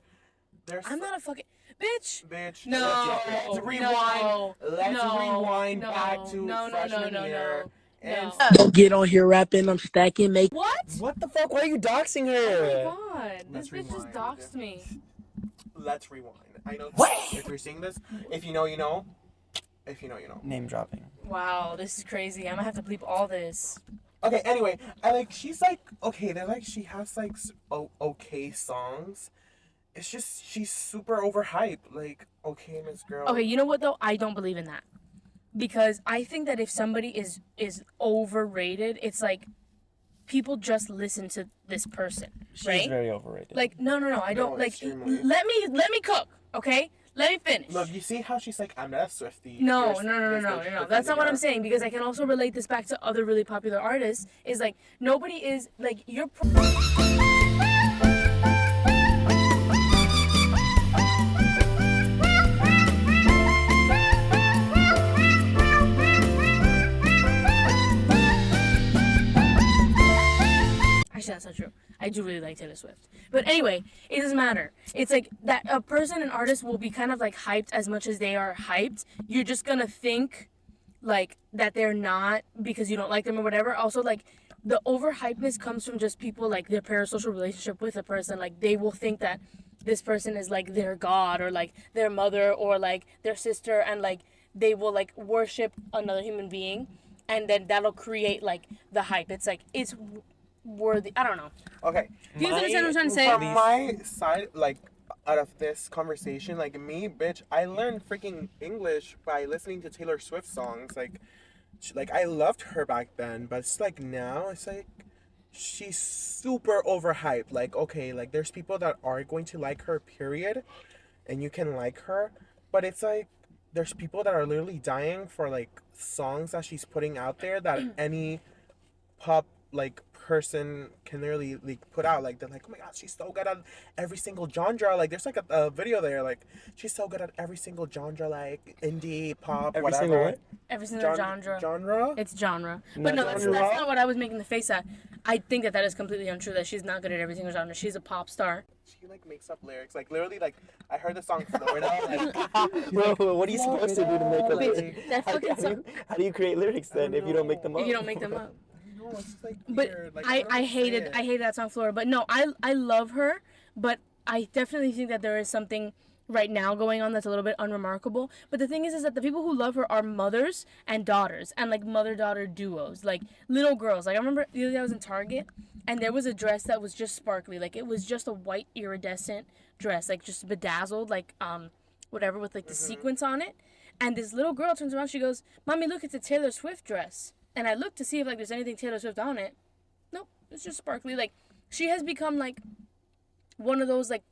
There's I'm not a fucking bitch. bitch. No. Let's rewind. No. Let's No. rewind No. back to No. freshman year. And Don't get on here rapping. I'm stacking, make. What? What the fuck? Why are you doxing Oh her? my god. Let's This bitch just rewind. doxed me. let's rewind. I know if you're seeing this, if you know, you know. If you know, you know. Name dropping. Wow, this is crazy. I'm gonna have to bleep all this. Okay, anyway, I like she's like okay, they're like she has like okay songs. It's just she's super overhyped. Like, okay, Miss Girl. Okay, you know what though? I don't believe in that. Because I think that if somebody is overrated, it's like people just listen to this person, She's right? very overrated. Like no, I don't No, like extremely. let me cook, okay? Let me finish. Look, you see how she's like, I'm not a Swiftie. No. Here's the That's not what I'm defending saying because I can also relate this back to other really popular artists. Is like nobody is like you're. Actually, that's not true. I do really like Taylor Swift. But anyway, it doesn't matter. It's like that a person, an artist will be kind of like hyped as much as they are hyped. You're just gonna think like that they're not because you don't like them or whatever. Also, like the overhypeness comes from just people like their parasocial relationship with a person. Like they will think that this person is like their god or like their mother or like their sister and like they will like worship another human being, and then that'll create like the hype. It's like it's worthy. I don't know. Okay. Do you understand what I'm trying to say? From my side, like, out of this conversation, like, me, bitch, I learned freaking English by listening to Taylor Swift songs. Like, I loved her back then, but it's like now, it's like, she's super overhyped. Like, okay, like, there's people that are going to like her, period, and you can like her, but it's like, there's people that are literally dying for, like, songs that she's putting out there that any pop, like, person can literally like put out. Like, they're like, oh my god, she's so good at every single genre. Like, there's like a video there, like, she's so good at every single genre, like indie, pop, Every whatever. single what? Every single genre. Genre? It's genre. But no, that's not what I was making the face at. I think that is completely untrue, that she's not good at every single genre. She's a pop star. She like makes up lyrics. Like, literally, like, I heard the song Florida. Like, Bro, what are you supposed to do to make a lyric? That fucking song. How do you create lyrics then if you don't make them up? If you don't make them up. no, it's just, like, But weird. Like, I hated that song Florida. But no, I love her, but I definitely think that there is something right now going on that's a little bit unremarkable. But the thing is that the people who love her are mothers and daughters, and like mother-daughter duos, like little girls. Like, I remember the other day I was in Target, and there was a dress that was just sparkly. Like, it was just a white iridescent dress, like just bedazzled, like whatever, with like the sequins on it. And this little girl turns around, she goes, "Mommy, look, it's a Taylor Swift dress." And I looked to see if like there's anything Taylor Swift on it. Nope, it's just sparkly. Like, she has become like one of those like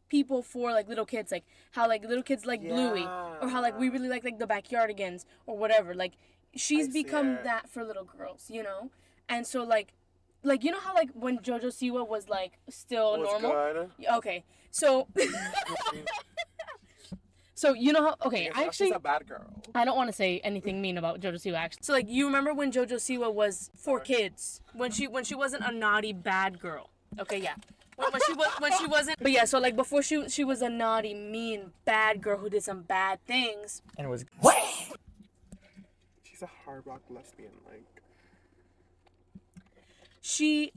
people for like little kids, like how like little kids like Bluey, or how like we really like the Backyardigans or whatever. Like, she's become that for little girls, you know. And so like you know how like when JoJo Siwa was like still normal. Good. Okay, so so you know how She's a bad girl. I don't want to say anything mean about JoJo Siwa, actually. So like, you remember when JoJo Siwa was for kids, when she wasn't a naughty bad girl. Okay, yeah. When she wasn't, but yeah, so like before she was a naughty, mean, bad girl who did some bad things. And it was She's a hard rock lesbian, like. She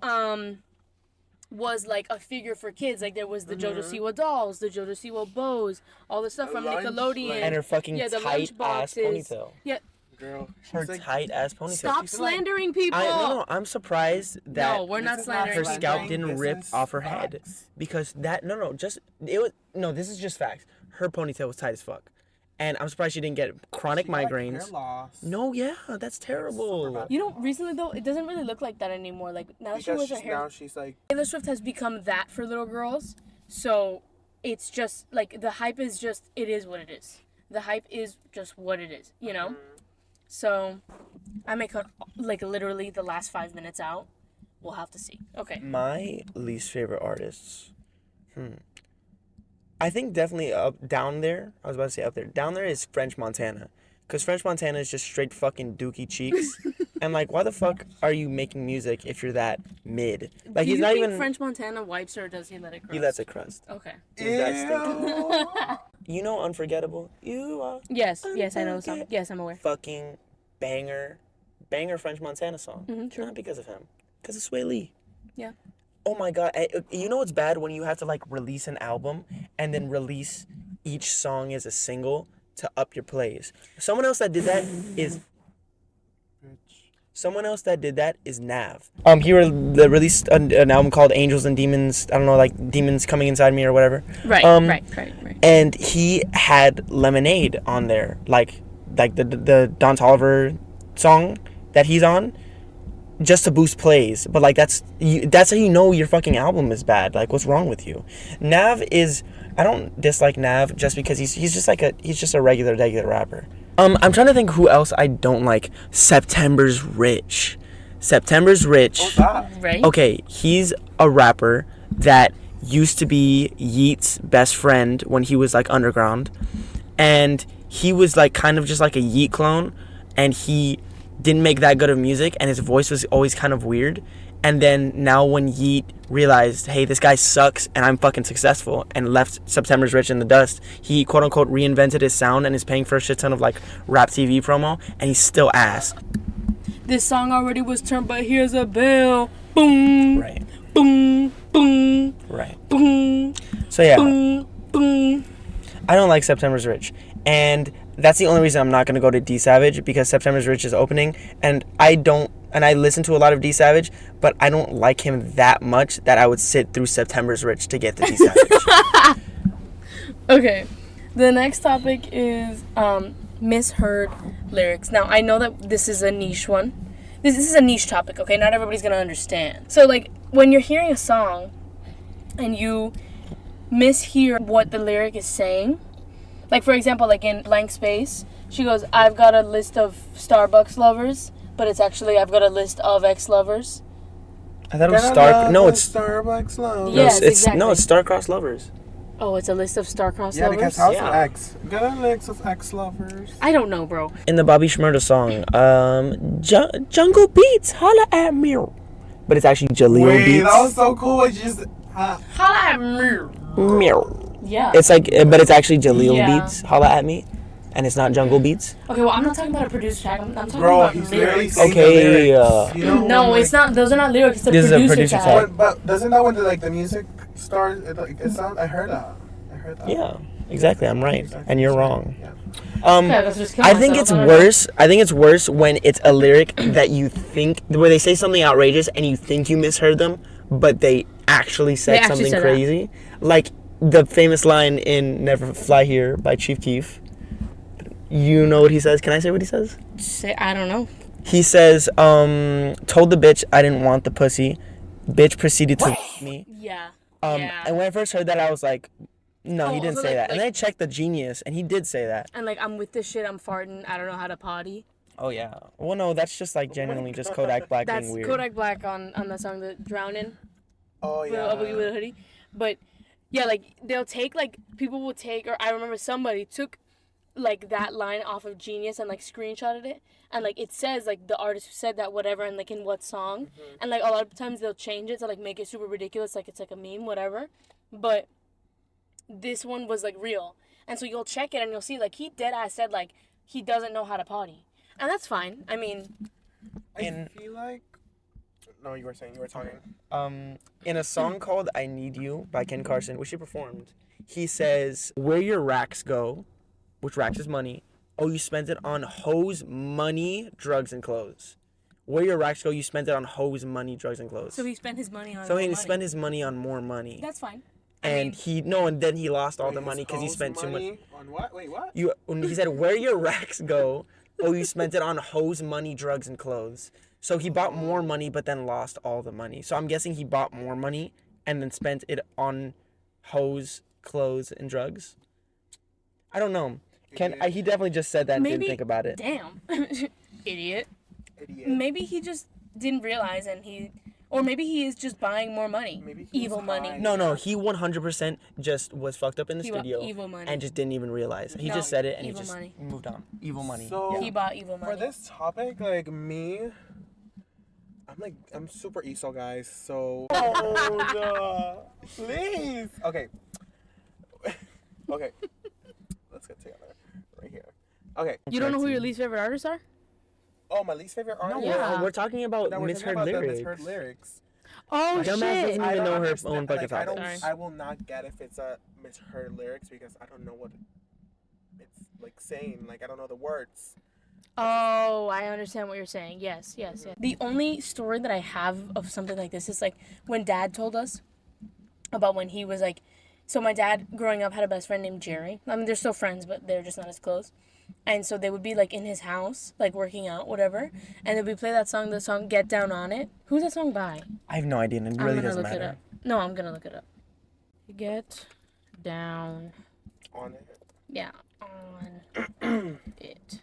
was like a figure for kids. Like, there was the JoJo Siwa dolls, the JoJo Siwa bows, all the stuff from Nickelodeon. and her fucking the tight ass lunchboxes. ponytail. Yeah. Girl, Her like, tight ass ponytail. Stop slandering people. No, I'm surprised that No, we're not This is not slandering. her scalp This didn't is rip off her head, facts. because this is just facts. Her ponytail was tight as fuck, and I'm surprised she didn't get chronic she got, like, migraines. hair loss. No, yeah, that's terrible. bad. You know, recently though, it doesn't really look like that anymore. Like, now that she Because wears her hair. now she's like. Taylor Swift has become that for little girls, so it's just like the hype is just, it is what it is. The hype is just what it is, you know. So I may cut like literally the last 5 minutes out. We'll have to see. Okay. My least favorite artists. I think definitely down there. I was about to say up there. Down there is French Montana. Because French Montana is just straight fucking dookie cheeks. And like, why the fuck are you making music if you're that mid? Like, Do he's you not think even. French Montana wipes, or does he let it crust? He lets it crust. Okay. He's that stinky. You know Unforgettable? You are Yes, I know some. Yes, I'm aware. fucking banger French Montana song. True. Not because of him. Because of Sway Lee. Yeah. Oh my god. You know what's bad? When you have to like release an album and then release each song as a single to up your plays. Someone else that did that is Nav. He released an album called Angels and Demons. I don't know, like Demons Coming Inside Me or whatever. Right. And he had Lemonade on there, like the Don Toliver song that he's on, just to boost plays. But like that's how you know your fucking album is bad. Like, what's wrong with you? Nav is, I don't dislike Nav just because he's just a regular rapper. I'm trying to think who else I don't like. September's Rich. Right. Okay, he's a rapper that used to be Yeat's best friend when he was like underground, and he was like kind of just like a Yeat clone, and he didn't make that good of music, and his voice was always kind of weird. And then now when Yeat realized, hey, this guy sucks and I'm fucking successful, and left September's Rich in the dust, he quote unquote reinvented his sound and is paying for a shit ton of like rap TV promo, and he's still ass. This song already was turned, but here's a bell. Boom. Right. Boom. Boom. Right. Boom. So yeah, Boom. Boom. I don't like September's Rich. And that's the only reason I'm not gonna go to D Savage, because September's Rich is opening, and I listen to a lot of D Savage, but I don't like him that much that I would sit through September's Rich to get to D Savage. Okay, the next topic is misheard lyrics. Now, I know that this is a niche one. This is a niche topic, okay? Not everybody's gonna understand. So, like, when you're hearing a song and you mishear what the lyric is saying, like, for example, like in Blank Space, she goes, I've got a list of Starbucks lovers, but it's actually, I've got a list of ex-lovers. I thought it was Star. No, it's Starbucks love. Yes, it's exactly. no, it's Star-Crossed Lovers. Oh, it's a list of star-crossed Yeah, lovers? because how's Yeah. an ex? Got a list of ex lovers. I don't know, bro. In the Bobby Shmurda song, Jungle Beats, holla at me. But it's actually Jaleel Wait, Beats. that was so cool. It's just. Holla at me. Meow. Yeah. It's like, but it's actually Jaleel Yeah. Beats, holla at me. And it's not Jungle Beats. Okay, well, I'm not talking about a produced track. I'm talking Bro, about he's literally lyrics. saying Okay, the lyrics. You know, No, when, it's not. Those are not lyrics. It's a This is a producer, producer tag. tag. But doesn't that when the music starts? It sounds. I heard that. Yeah, exactly. I'm right, Exactly. and you're wrong. Yeah. Okay, let's just kill I think myself. it's I don't know. worse. I think it's worse when it's a lyric that you think, where they say something outrageous and you think you misheard them, but they actually said They actually something said that. crazy. Like the famous line in "Never Fly Here" by Chief Keef. You know what he says? Can I say what he says? I don't know. He says, "Told the bitch I didn't want the pussy. Bitch proceeded to me." Yeah. And when I first heard that, I was like, "No, he Oh, didn't also, say like- that." And then I checked the Genius, and he did say that. And like, I'm with this shit. I'm farting. I don't know how to potty. Oh yeah. Well, no, that's just like genuinely just Kodak Black That's being weird. Kodak Black on the song "The Drowning." Oh With a yeah. hoodie. But yeah, like they'll take like people will take, or I remember somebody took like that line off of Genius and like screenshotted it, and like it says like the artist who said that whatever and like in what song, and like a lot of times they'll change it to like make it super ridiculous, like it's like a meme, whatever. But this one was like real, and so you'll check it and you'll see like he dead ass said like he doesn't know how to potty, and that's fine. I mean, I feel like. No, you were talking. In a song called "I Need You" by Ken Carson, which he performed, he says, "Where your racks go," which racks is money. "Oh, you spent it on hoes, money, drugs, and clothes." Where your racks go, you spent it on hoes, money, drugs, and clothes. so he spent his money on. So more he money. spent his money on more money. That's fine. And and then he lost all the Wait, money his because he hoes spent too much. money On what? Wait, what? He said, "Where your racks go, oh, you spent it on hoes, money, drugs, and clothes." So he bought more money, but then lost all the money. So I'm guessing he bought more money and then spent it on hoes, clothes, and drugs. I don't know. He definitely just said that and didn't think about it. Damn, idiot. Idiot. Maybe he just didn't realize, or maybe he is just buying more money. Maybe he Evil was money. high. No, he 100% just was fucked up in the He bought studio evil money. and just didn't even realize. He No, just said it and he evil just money. moved on. Evil money. So- He bought evil money. For this topic, like me, I'm super ESO, guys. So. Oh no! Please. Okay. Okay. Let's get together right here. Okay. You don't know who your least favorite artists are? Oh, my least favorite artist. Yeah. We're talking about No, we're talking misheard about the lyrics. misheard lyrics. Oh Dumbass shit! doesn't even know her understand- own fucking like, I topic. don't. Sorry. I will not get if it's a misheard lyrics because I don't know what it's like saying. Like I don't know the words. Oh, I understand what you're saying. Yes. The only story that I have of something like this is like when Dad told us about when he was like, so my dad growing up had a best friend named Jerry. I mean, they're still friends, but they're just not as close. And so they would be like in his house, like working out, whatever. And then we play the song "Get Down on It." Who's that song by? I have no idea, and it I'm really gonna doesn't look it matter. up. No, I'm gonna look it up. Get down. On it. Yeah, on it.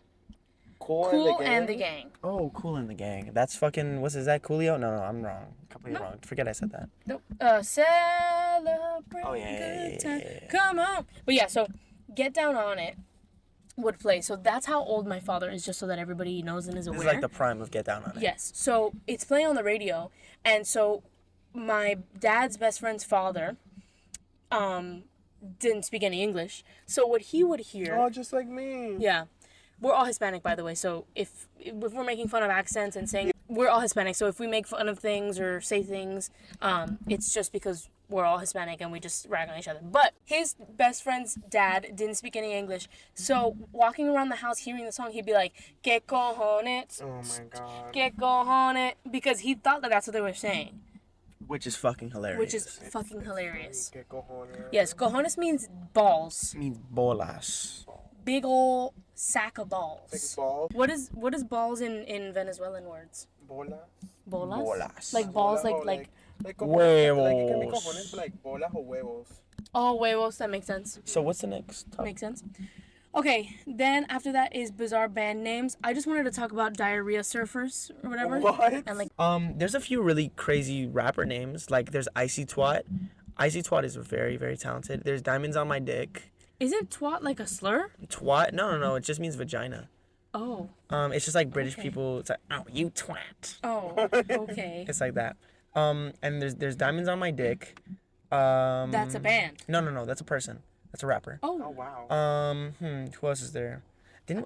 Cool, And the gang. Oh, Cool in the Gang. That's fucking. Is that Coolio? No, I'm wrong. Completely wrong. Forget I said that. Nope. Celebrate Oh, yeah, good yeah, time. yeah. Come on. But yeah, so Get Down on It would play. So that's how old my father is, just so that everybody knows and is aware. This is like the prime of Get Down on It. Yes. So it's playing on the radio, and so my dad's best friend's father didn't speak any English. So what he would hear. Oh, just like me. Yeah. We're all Hispanic, by the way, so if we're making fun of accents and saying we're all Hispanic, so if we make fun of things or say things, it's just because we're all Hispanic and we just rag on each other. But his best friend's dad didn't speak any English. So walking around the house hearing the song, he'd be like, "Que cojones?" Oh my god. "Que cojones?" Because he thought that that's what they were saying. Which is fucking hilarious. Which is fucking hilarious. Que cojones. Yes, cojones means balls. It means bolas. Big ol' sack of balls. Like balls. What is balls in Venezuelan words? Bolas. Bolas? Bolas. Like balls, Bolas, like cojones, like it can be Huevos. cojones, but like bolas or huevos. oh, huevos, that makes sense. So what's the next topic? Makes sense. Okay, then after that is bizarre band names. I just wanted to talk about diarrhea surfers or whatever. What? And like, There's a few really crazy rapper names. Like there's Icy Twat. Icy Twat is very, very talented. There's Diamonds on My Dick. isn't twat like a slur? Twat? No. It just means vagina. Oh. It's just like British Okay. people. It's like, oh, you twat. Oh, okay. It's like that. And there's Diamonds on My Dick. That's a band. No. That's a person. That's a rapper. Oh Oh, wow. Who else is there?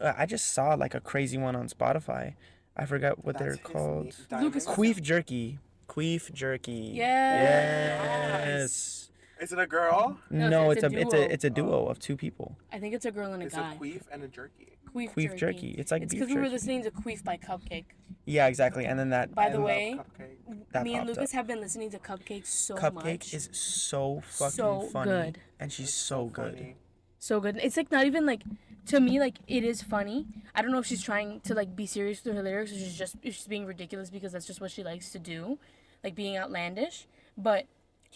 I just saw like a crazy one on Spotify. I forgot what they're That's his called. name. Diamond? Lucas- Queef Jerky. Queef Jerky. Yes. Yes. Is it a girl? No, it's it's a a duo. it's a duo of two people. I think it's a girl and a It's guy. a queef and a jerky. Queef jerky. It's like It's beef because we were jerky. listening to Queef by Cupcake. Yeah, exactly. And then that By the Love way, cupcake. that me and popped Lucas up. have been listening to Cupcake so Cupcake much. is so fucking So funny, good. and she's so good. Funny. So good. It's like not even like, to me, like it is funny. I don't know if she's trying to like be serious with her lyrics or she's being ridiculous because that's just what she likes to do, like being outlandish. But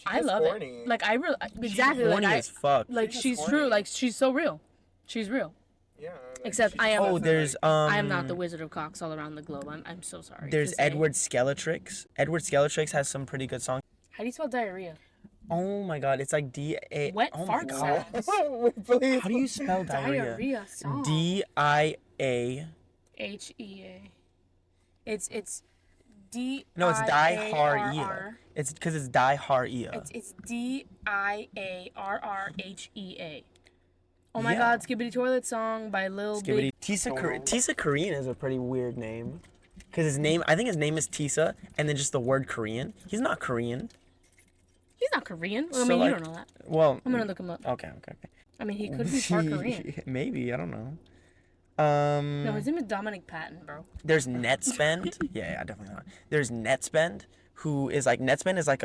I just love horny. it. Like I really exactly Horny like as fuck. like She's she's just true. horny. Like she's so real. She's real. Yeah. Like, Except she I just am- Oh, doesn't, there's like, I am not the Wizard of Cox all around the globe. I'm so sorry. There's to say. Edward Skeletrix. Edward Skeletrix has some pretty good songs. How do you spell diarrhea? Oh my god, it's like D-A. Wet oh my fart god. sounds. Please. How do you spell diarrhea? Diarrhea song. D-I-A. H-E-A. It's D. No, it's I-A-R-R. diarrhea. It's because it's diarrhea. It's D-I-A-R-R-H-E-A. Oh my Yeah. God, Skibbity Toilet Song by Lil Skibbity. Big. Tisa Korean is a pretty weird name. Because I think his name is Tisa, and then just the word Korean. He's not Korean. He's not Korean. Well, I So, mean, like- you don't know that. Well, I'm gonna look him up. okay. I mean, he could be part Korean. Maybe, I don't know. No, his name is Dominic Patton, bro. There's Netspend. yeah, definitely not. There's Netspend, Netspend is like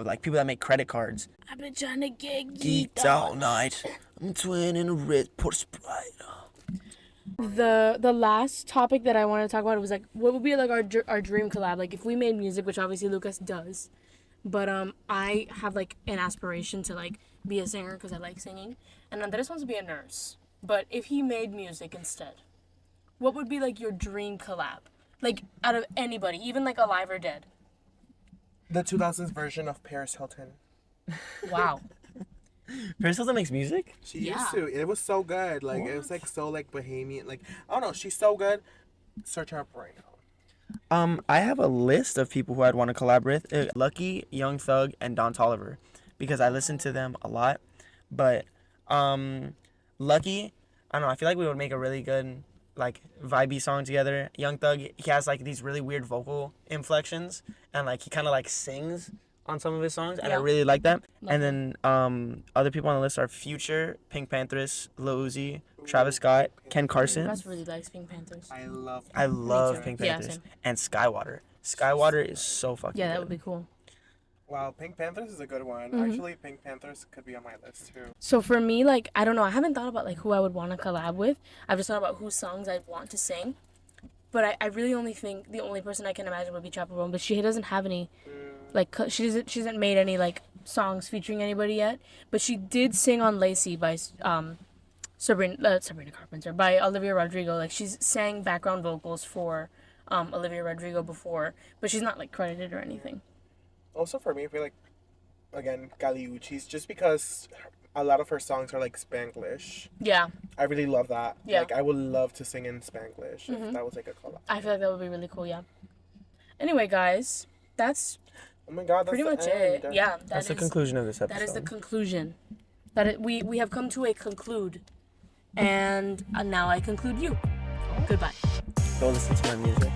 like people that make credit cards. I've been trying to get Geeked all night. I'm twinning a red port Sprite. The last topic that I wanted to talk about was like what would be like our dream collab, like if we made music, which obviously Lucas does, but I have like an aspiration to like be a singer because I like singing, and Andres wants to be a nurse. But if he made music instead, what would be like your dream collab, like out of anybody, even like alive or dead? The 2000s version of Paris Hilton. Wow. Paris Hilton makes music? She Yeah. used to. It was so good. Like it was like so like bohemian. Like I don't know. She's so good. Search her up right now. I have a list of people who I'd want to collaborate with. Lucky, Young Thug, and Don Toliver. Because I listen to them a lot. But, Lucky, I don't know, I feel like we would make a really good, like, vibey song together. Young Thug, he has, like, these really weird vocal inflections. And, like, he kind of, like, sings on some of his songs. And I Yeah. really like that. Love And then, other people on the list are Future, Pink Panthers, Lil Uzi, Travis Scott, Ken Carson. Lucas really likes Pink Panthers. I love. I love too. Pink Yeah, Panthers. same. And Skywater. Skywater is so fucking Yeah, that good. would be cool. Wow, Pink Panthers is a good one. Mm-hmm. Actually, Pink Panthers could be on my list too. So for me, like, I don't know. I haven't thought about, like, who I would want to collab with. I've just thought about whose songs I'd want to sing. But I really only think the only person I can imagine would be Chaperone. But she doesn't have any, like, she hasn't made any, like, songs featuring anybody yet. But she did sing on Lacey by Sabrina Carpenter, by Olivia Rodrigo. Like, she's sang background vocals for Olivia Rodrigo before. But she's not, like, credited or anything. Also for me, I feel like, again, Galiucci's, just because a lot of her songs are like Spanglish. Yeah, I really love that. Yeah. Like I would love to sing in Spanglish if that was like a collab. I feel like that would be really cool, yeah. Anyway, guys, that's Oh my god, that's pretty the much end. it. Yeah, That's the conclusion of this episode. That is the conclusion. We have come to a conclude, and now I conclude you. Goodbye. Go listen to my music.